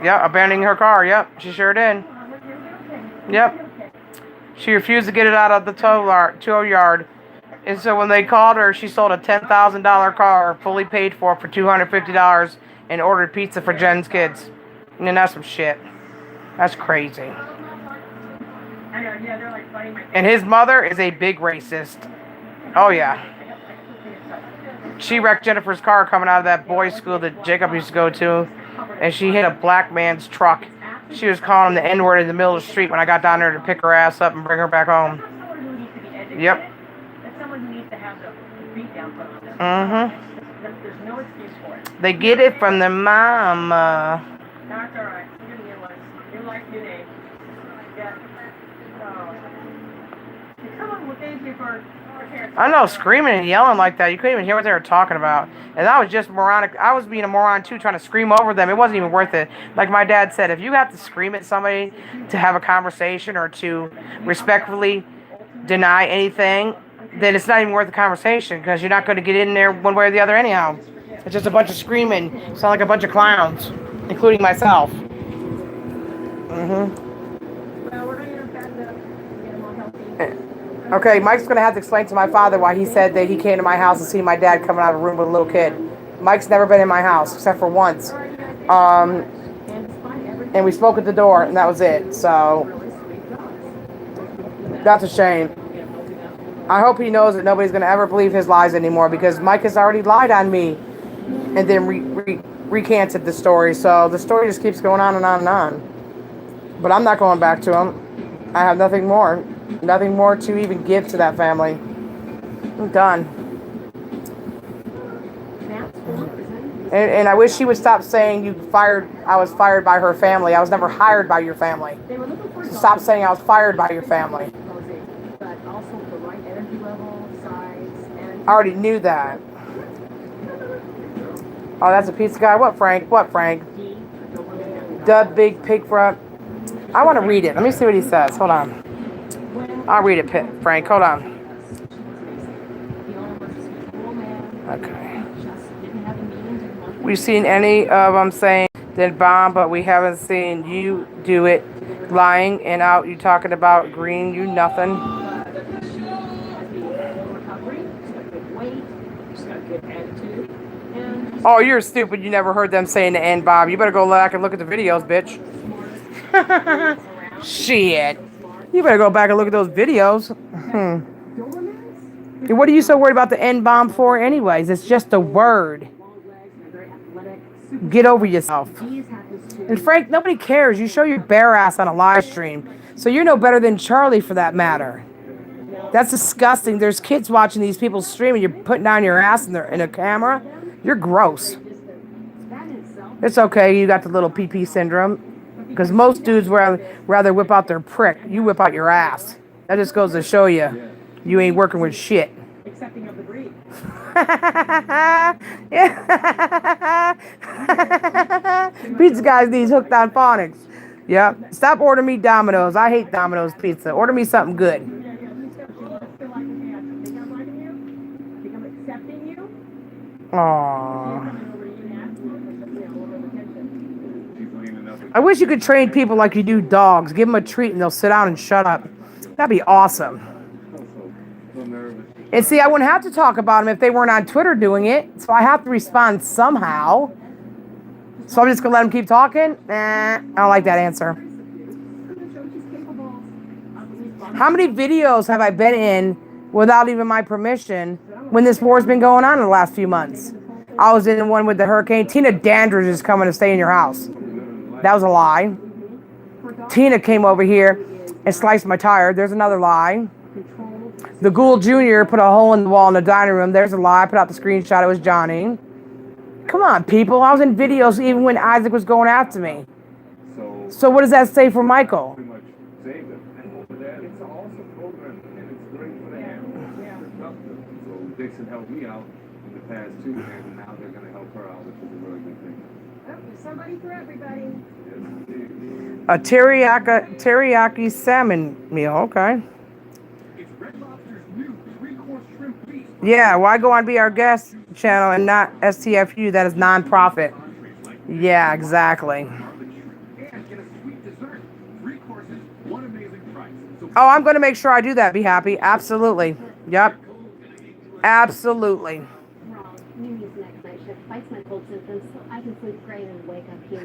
Yep, abandoning her car. Yep, she sure did. Yep. She refused to get it out of the tow yard. And so when they called her, she sold a $10,000 car, fully paid for $250, and ordered pizza for Jen's kids. And then that's some shit. That's crazy. And his mother is a big racist. Oh, yeah. She wrecked Jennifer's car coming out of that boys' school that Jacob used to go to. And she hit a black man's truck. She was calling him the N-word in the middle of the street when I got down there to pick her ass up and bring her back home. Yep. Mm-hmm. There's no excuse for it. They get it from their mama. That's all right. You're gonna get one. New life, new name. Yeah. Come on, well, thank you for parents. I know, screaming and yelling like that. You couldn't even hear what they were talking about. And that was just moronic. I was being a moron, too, trying to scream over them. It wasn't even worth it. Like my dad said, if you have to scream at somebody to have a conversation or to respectfully deny anything, then it's not even worth the conversation because you're not going to get in there one way or the other anyhow. It's just a bunch of screaming. Sound like a bunch of clowns, including myself. Okay, Mike's going to have to explain to my father why he said that he came to my house and seen my dad coming out of a room with a little kid. Mike's never been in my house except for once. And we spoke at the door, and that was it. So, that's a shame. I hope he knows that nobody's going to ever believe his lies anymore because Mike has already lied on me and then recanted the story. So, the story just keeps going on and on and on. But I'm not going back to him. I have nothing more. Nothing more to even give to that family. I'm done. And I wish she would stop saying I was fired by her family. I was never hired by your family. Stop saying I was fired by your family. I already knew that. Oh, that's a pizza guy. What, Frank? What, Frank? Dub Big Pig Front. I want to read it. Let me see what he says. Hold on. I'll read it, Frank. Hold on. Okay. We've seen any of them saying that bomb, but we haven't seen you do it. Lying and out, you talking about green, you nothing. Oh, you're stupid. You never heard them saying the N-bomb. You better go back and look at the videos, bitch. Shit. You better go back and look at those videos. What are you so worried about the N-bomb for anyways? It's just a word. Get over yourself. And Frank, nobody cares. You show your bare ass on a live stream. So you're no better than Charlie for that matter. That's disgusting. There's kids watching these people stream and you're putting down your ass in a camera. You're gross. It's okay. You got the little PP syndrome. Because most dudes rather whip out their prick. You whip out your ass. That just goes to show you ain't working with shit. Accepting of the breed. Pizza guys needs hooked on phonics. Yeah. Stop ordering me Domino's. I hate Domino's pizza. Order me something good. Aww. I wish you could train people like you do dogs. Give them a treat and they'll sit down and shut up. That'd be awesome. And see, I wouldn't have to talk about them if they weren't on Twitter doing it. So I have to respond somehow. So I'm just going to let them keep talking? I don't like that answer. How many videos have I been in without even my permission when this war's been going on in the last few months? I was in one with the hurricane. Tina Dandridge is coming to stay in your house. That was a lie. Tina came over here and sliced my tire. There's another lie. The Ghoul Jr. put a hole in the wall in the dining room. There's a lie. I put out the screenshot. It was Johnny. Come on, people. I was in videos even when Isaac was going after me. So what does that say for Michael? Dixon helped me out in the past too, and now they're going to help her out, which is a really good thing. Oh, there's somebody for everybody. A teriyaki salmon meal. Okay. Yeah, why go on Be Our Guest channel and not STFU? That is non-profit. Yeah, exactly. Oh, I'm going to make sure I do that. Be happy. Absolutely. Yep. Absolutely.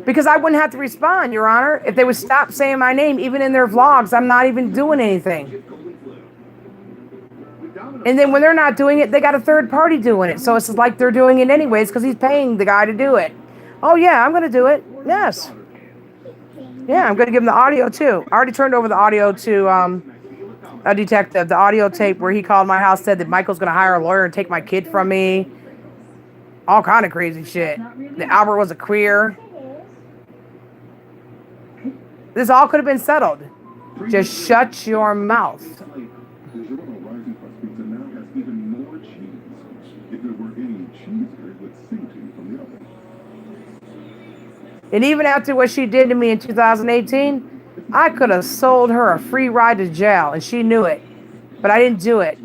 Because I wouldn't have to respond, Your Honor. If they would stop saying my name, even in their vlogs, I'm not even doing anything. And then when they're not doing it, they got a third party doing it. So it's like they're doing it anyways because he's paying the guy to do it. Oh, yeah, I'm going to do it. Yes. Yeah, I'm going to give him the audio, too. I already turned over the audio to a detective. The audio tape where he called my house, said that Michael's going to hire a lawyer and take my kid from me. All kind of crazy shit. That Albert was a queer. This all could have been settled. Just shut your mouth. And even after what she did to me in 2018, I could have sold her a free ride to jail, and she knew it. But I didn't do it.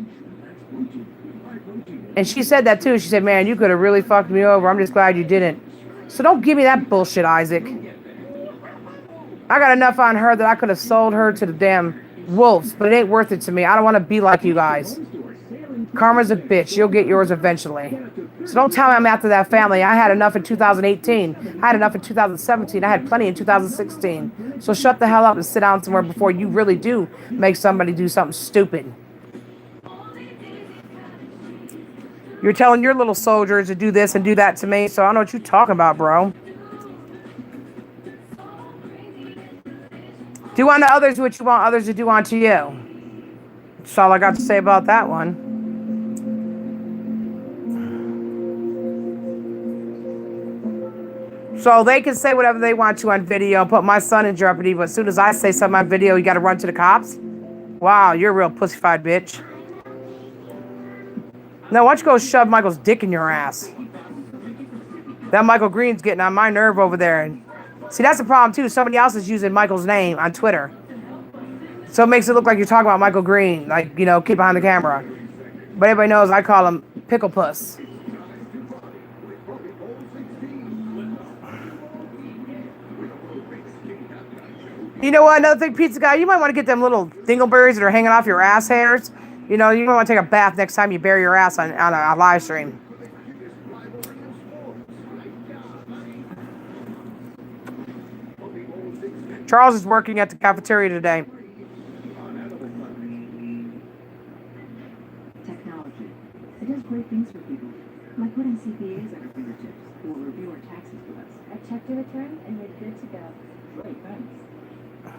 And she said that too. She said, man, you could have really fucked me over. I'm just glad you didn't. So don't give me that bullshit, Isaac. I got enough on her that I could have sold her to the damn wolves, but it ain't worth it to me. I don't want to be like you guys. Karma's a bitch. You'll get yours eventually. So don't tell me I'm after that family. I had enough in 2018. I had enough in 2017. I had plenty in 2016. So shut the hell up and sit down somewhere before you really do make somebody do something stupid. You're telling your little soldiers to do this and do that to me, so I don't know what you're talking about, bro. Do unto others what you want others to do unto you. That's all I got to say about that one. So they can say whatever they want to on video, put my son in jeopardy, but as soon as I say something on video, you got to run to the cops? Wow, you're a real pussyfied bitch. Now, why don't you go shove Michael's dick in your ass? That Michael Green's getting on my nerve over there. And see, that's the problem, too. Somebody else is using Michael's name on Twitter. So it makes it look like you're talking about Michael Green. Like, you know, keep behind the camera. But everybody knows I call him Pickle Puss. You know what? Another thing, pizza guy, you might want to get them little dingleberries that are hanging off your ass hairs. You know, you might want to take a bath next time you bury your ass on a live stream. Charles is working at the cafeteria today. Technology. It does great things for people, like putting CPAs at our fingertips or review our taxes with us. I checked your return and you're good to go. Great, thanks.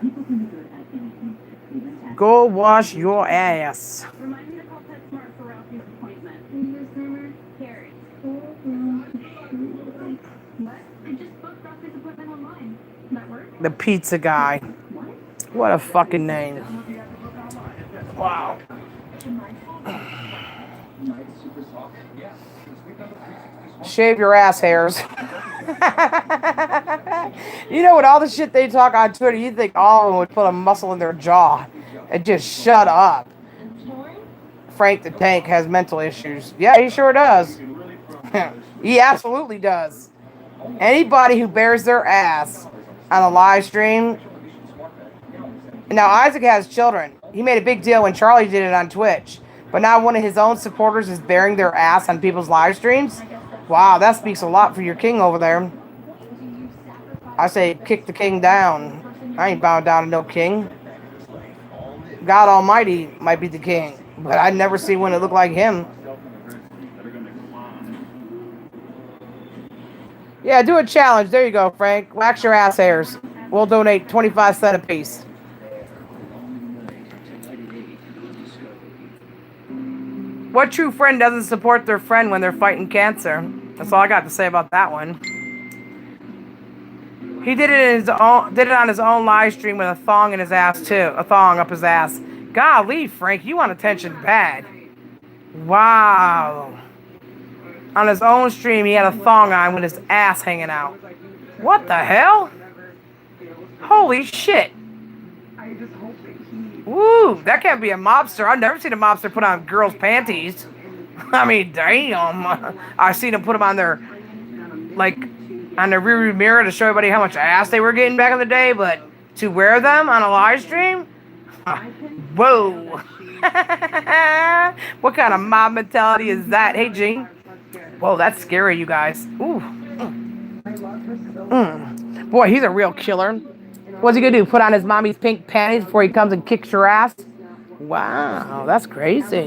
People can be good at anything, even taxes. Go wash your ass. Remind me to call PetSmart for Ralphie's appointment. Who's number? Carrie. What? I just booked Ralphie's appointment online. That work? The pizza guy. What a fucking name. Wow. Shave your ass hairs. You know, with all the shit they talk on Twitter, you'd think all of them would put a muscle in their jaw and just shut up. Frank the Tank has mental issues. Yeah, he sure does. He absolutely does. Anybody who bears their ass on a live stream. Now, Isaac has children. He made a big deal when Charlie did it on Twitch. But now one of his own supporters is bearing their ass on people's live streams. Wow, that speaks a lot for your king over there. I say kick the king down. I ain't bowing down to no king. God Almighty might be the king, but I never see one that look like him. Yeah, do a challenge. There you go, Frank. Wax your ass hairs. We'll donate 25 cents a piece. What true friend doesn't support their friend when they're fighting cancer? That's all I got to say about that one. He did it on his own live stream with a thong in his ass too. A thong up his ass. Golly, Frank, you want attention bad. Wow. On his own stream, he had a thong on with his ass hanging out. What the hell? Holy shit. Woo, that can't be a mobster. I've never seen a mobster put on girls' panties. I mean, damn. I've seen them put them on their, like, on their rearview mirror to show everybody how much ass they were getting back in the day, but to wear them on a live stream? Whoa. What kind of mob mentality is that? Hey, Gene. Whoa, that's scary, you guys. Ooh. Boy, he's a real killer. What's he gonna do? Put on his mommy's pink panties before he comes and kicks your ass? Wow, that's crazy.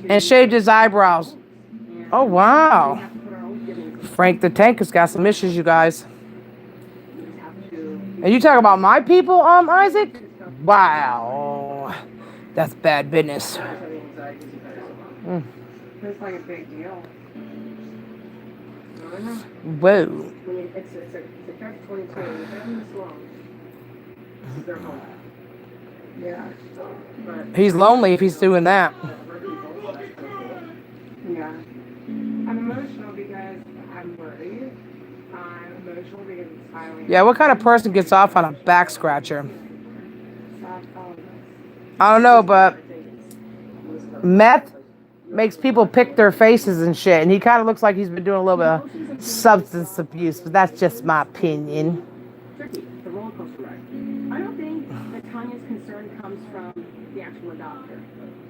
And shaved his eyebrows. Oh, wow. Frank the Tank has got some issues, you guys. And you talk about my people, Isaac? Wow. That's bad business. It's like a big deal. Whoa. It's a catch-22. They're slow. They're home. Yeah. But He's lonely if he's doing that. yeah. I'm emotional because I'm worried. I'm emotional because it's highly. Yeah, what kind of person gets off on a back scratcher? I don't know, but meth makes people pick their faces and shit. And he kind of looks like he's been doing a little bit of substance abuse, but that's just my opinion. Tricky, the roller coaster ride. I don't think that Tanya's concern comes from the actual doctor,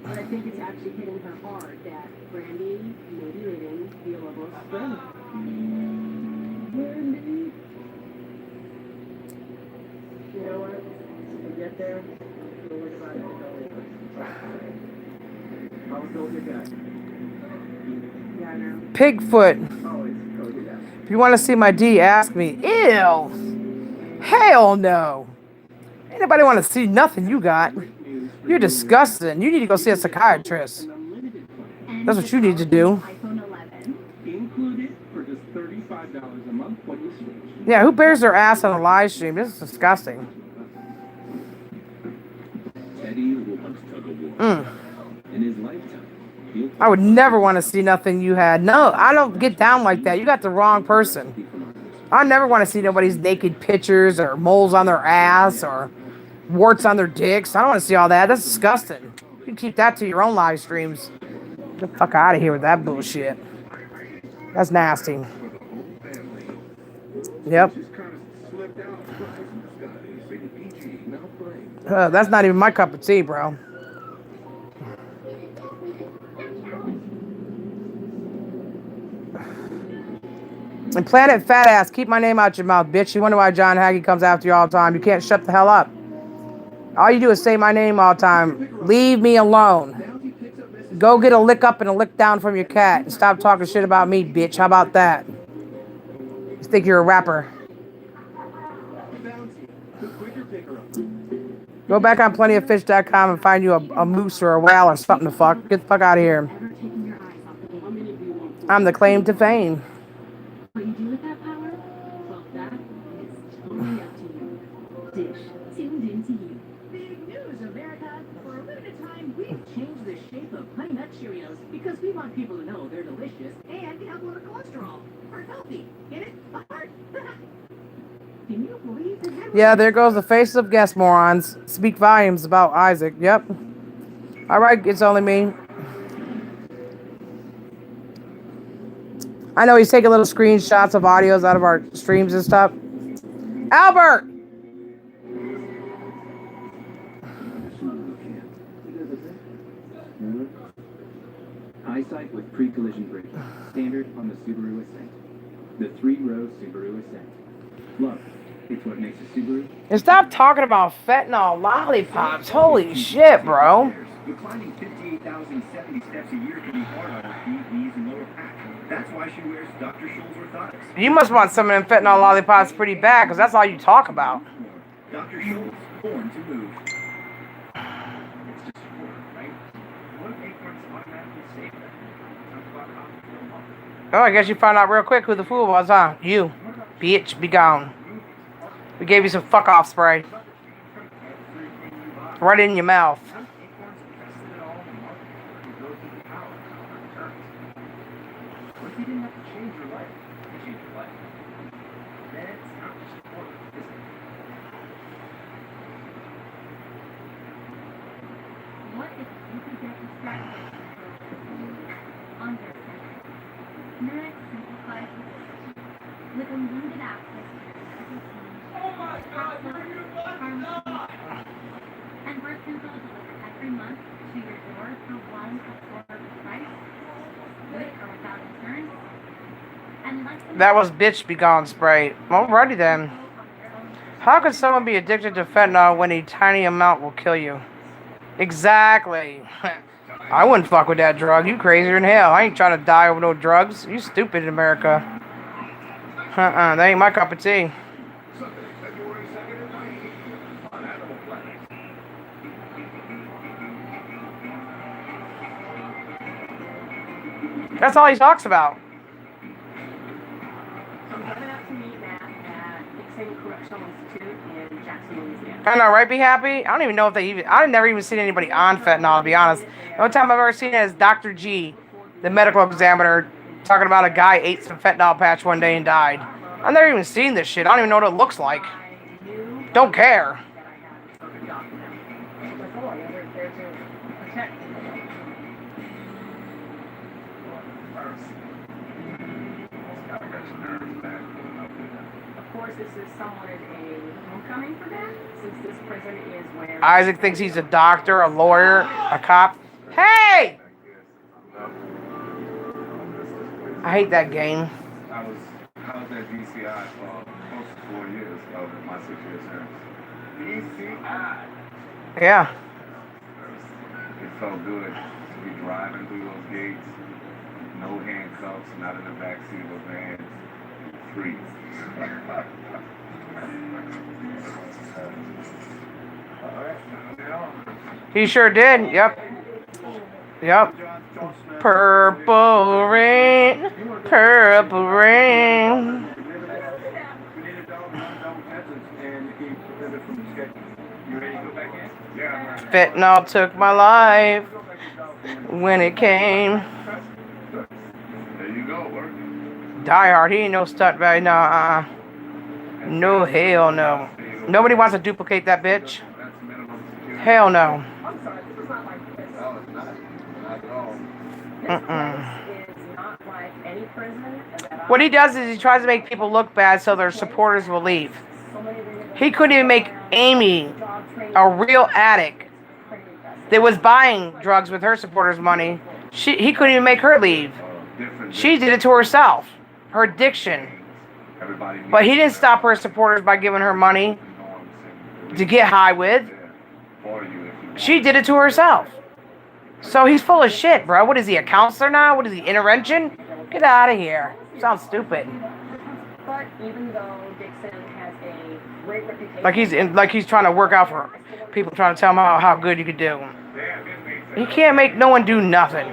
but I think it's actually hitting her hard that Brandy may be living Villalobos' friend. Brandy. You know what? If we get there, we'll worry about it. How was your guy? Yeah, I know. Pigfoot. If you want to see my D, ask me. Ew. Hell no. Ain't nobody want to see nothing you got. You're disgusting. You need to go see a psychiatrist. That's what you need to do. Included for just $35 a month when you switch. Yeah, who bears their ass on a live stream? This is disgusting. Teddy loves tug-of-war. In his lifetime, I would never want to see nothing you had. No, I don't get down like that. You got the wrong person. I never want to see nobody's naked pictures or moles on their ass or warts on their dicks. I don't want to see all that. That's disgusting. You can keep that to your own live streams. Get the fuck out of here with that bullshit. That's nasty. Yep. That's not even my cup of tea, bro. And Planet Fat Ass, keep my name out your mouth, bitch. You wonder why John Hagee comes after you all the time. You can't shut the hell up. All you do is say my name all the time. Leave me alone. Go get a lick up and a lick down from your cat and stop talking shit about me, bitch. How about that? You think you're a rapper. Go back on plentyoffish.com and find you a moose or a whale or something to fuck. Get the fuck out of here. I'm the claim to fame. What you do with that power? Well, that is totally up to you. Dish, tuned into you. Big news, America! For a limited time, we've changed the shape of Honey Nut Cheerios because we want people to know they're delicious and have lower cholesterol. Are healthy. Get it? The heart. Can you believe that? Yeah, there goes the face of guest morons. Speak volumes about Isaac. Yep. All right, it's only me. I know he's taking little screenshots of audios out of our streams and stuff. Albert! Eyesight with pre-collision braking. Standard on the Subaru Ascent. The 3-row Subaru Ascent. Love. It's what makes a Subaru. And stop talking about fentanyl lollipops. Holy shit, bro. But climbing 58,070 steps a year can be hard on her feet, knees, and lower back. That's why she wears Dr. Scholl's orthotics. You must want some of them fentanyl lollipops pretty bad, because that's all you talk about. Dr. Scholl's, born to move. It's just sport, right? What if acorns automatically save them? Oh, I guess you found out real quick who the fool was, huh? You. Bitch, be gone. We gave you some fuck off spray. Right in your mouth. What if you didn't have to change your life? You change your life. Then it's not just sport, is it? What if you could get distracted under pressure? Nerex simplifies with unlimited access to Oh my God, you're fucking nuts! and birth control delivered every month to your door for one affordable price, with or without insurance. And less than That was bitch be gone spray. Alrighty then. How could someone be addicted to fentanyl when a tiny amount will kill you? Exactly. I wouldn't fuck with that drug. You crazier than hell. I ain't trying to die over no drugs. You stupid in America. That ain't my cup of tea. That's all he talks about. So I'm coming out to meet Matt at Dixon Correctional Institute in Jackson, Louisiana. I know, right? Be happy. I don't even know if they even. I've never even seen anybody on fentanyl, to be honest. The only time I've ever seen it is Dr. G, the medical examiner, talking about a guy ate some fentanyl patch one day and died. I've never even seen this shit. I don't even know what it looks like. Don't care. nerves back going up there. Of course, this is somewhat of a homecoming for them, since this prison is where Isaac thinks he's a doctor, a lawyer, a cop. Hey! I hate that game. I was at DCI for close to 4 years of my 6-year sentence. DCI. Yeah. It felt good to be driving through those gates, no handcuffs, not in the backseat of a van, free. He sure did. Yep. Yep. Purple rain. Purple rain. Fentanyl took my life when it came. There you go, work. Die Hard, he ain't no stunt guy, nah. No, hell no. Nobody wants to duplicate that bitch. Hell no. I'm sorry, this is not like this. No, it's not. Not at all. This place is not like any prison that What he does is he tries to make people look bad so their supporters will leave. He couldn't even make Amy, a real addict that was buying drugs with her supporters' money, he couldn't even make her leave. She did it to herself, her addiction. But he didn't stop her supporters by giving her money to get high with. She did it to herself. So he's full of shit, bro. What is he, a counselor now? What is he, intervention? Get out of here. Sounds stupid. But even though Dixon has a great reputation, Like he's trying to work out for people, trying to tell him how good you could do. He can't make no one do nothing.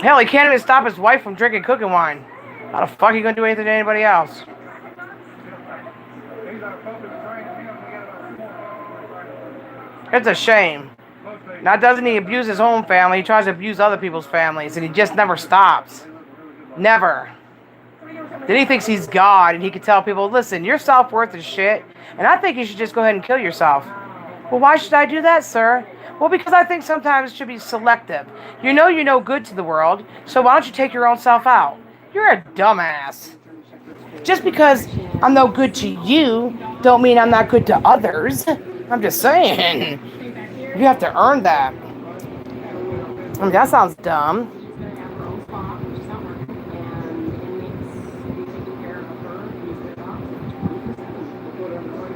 Hell, he can't even stop his wife from drinking cooking wine. How the fuck are you gonna do anything to anybody else? It's a shame. Not doesn't he abuse his own family, he tries to abuse other people's families, and he just never stops. Never. Then he thinks he's God, and he can tell people, listen, your self-worth is shit, and I think you should just go ahead and kill yourself. Well, why should I do that, sir? Well, because I think sometimes it should be selective. You know you're no good to the world, so why don't you take your own self out? You're a dumbass. Just because I'm no good to you, don't mean I'm not good to others. I'm just saying. You have to earn that. I mean, that sounds dumb.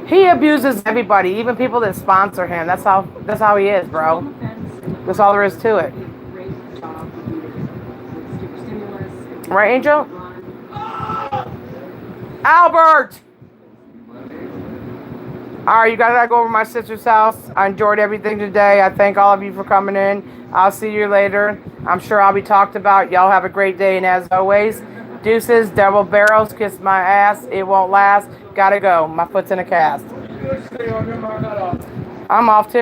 He abuses everybody, even people that sponsor him. That's how he is, bro. That's all there is to it. Right, Angel? Albert! Alright, you guys gotta go over to my sister's house. I enjoyed everything today. I thank all of you for coming in. I'll see you later. I'm sure I'll be talked about. Y'all have a great day, and as always, deuces, double barrels, kiss my ass. It won't last. Gotta go. My foot's in a cast. I'm off too.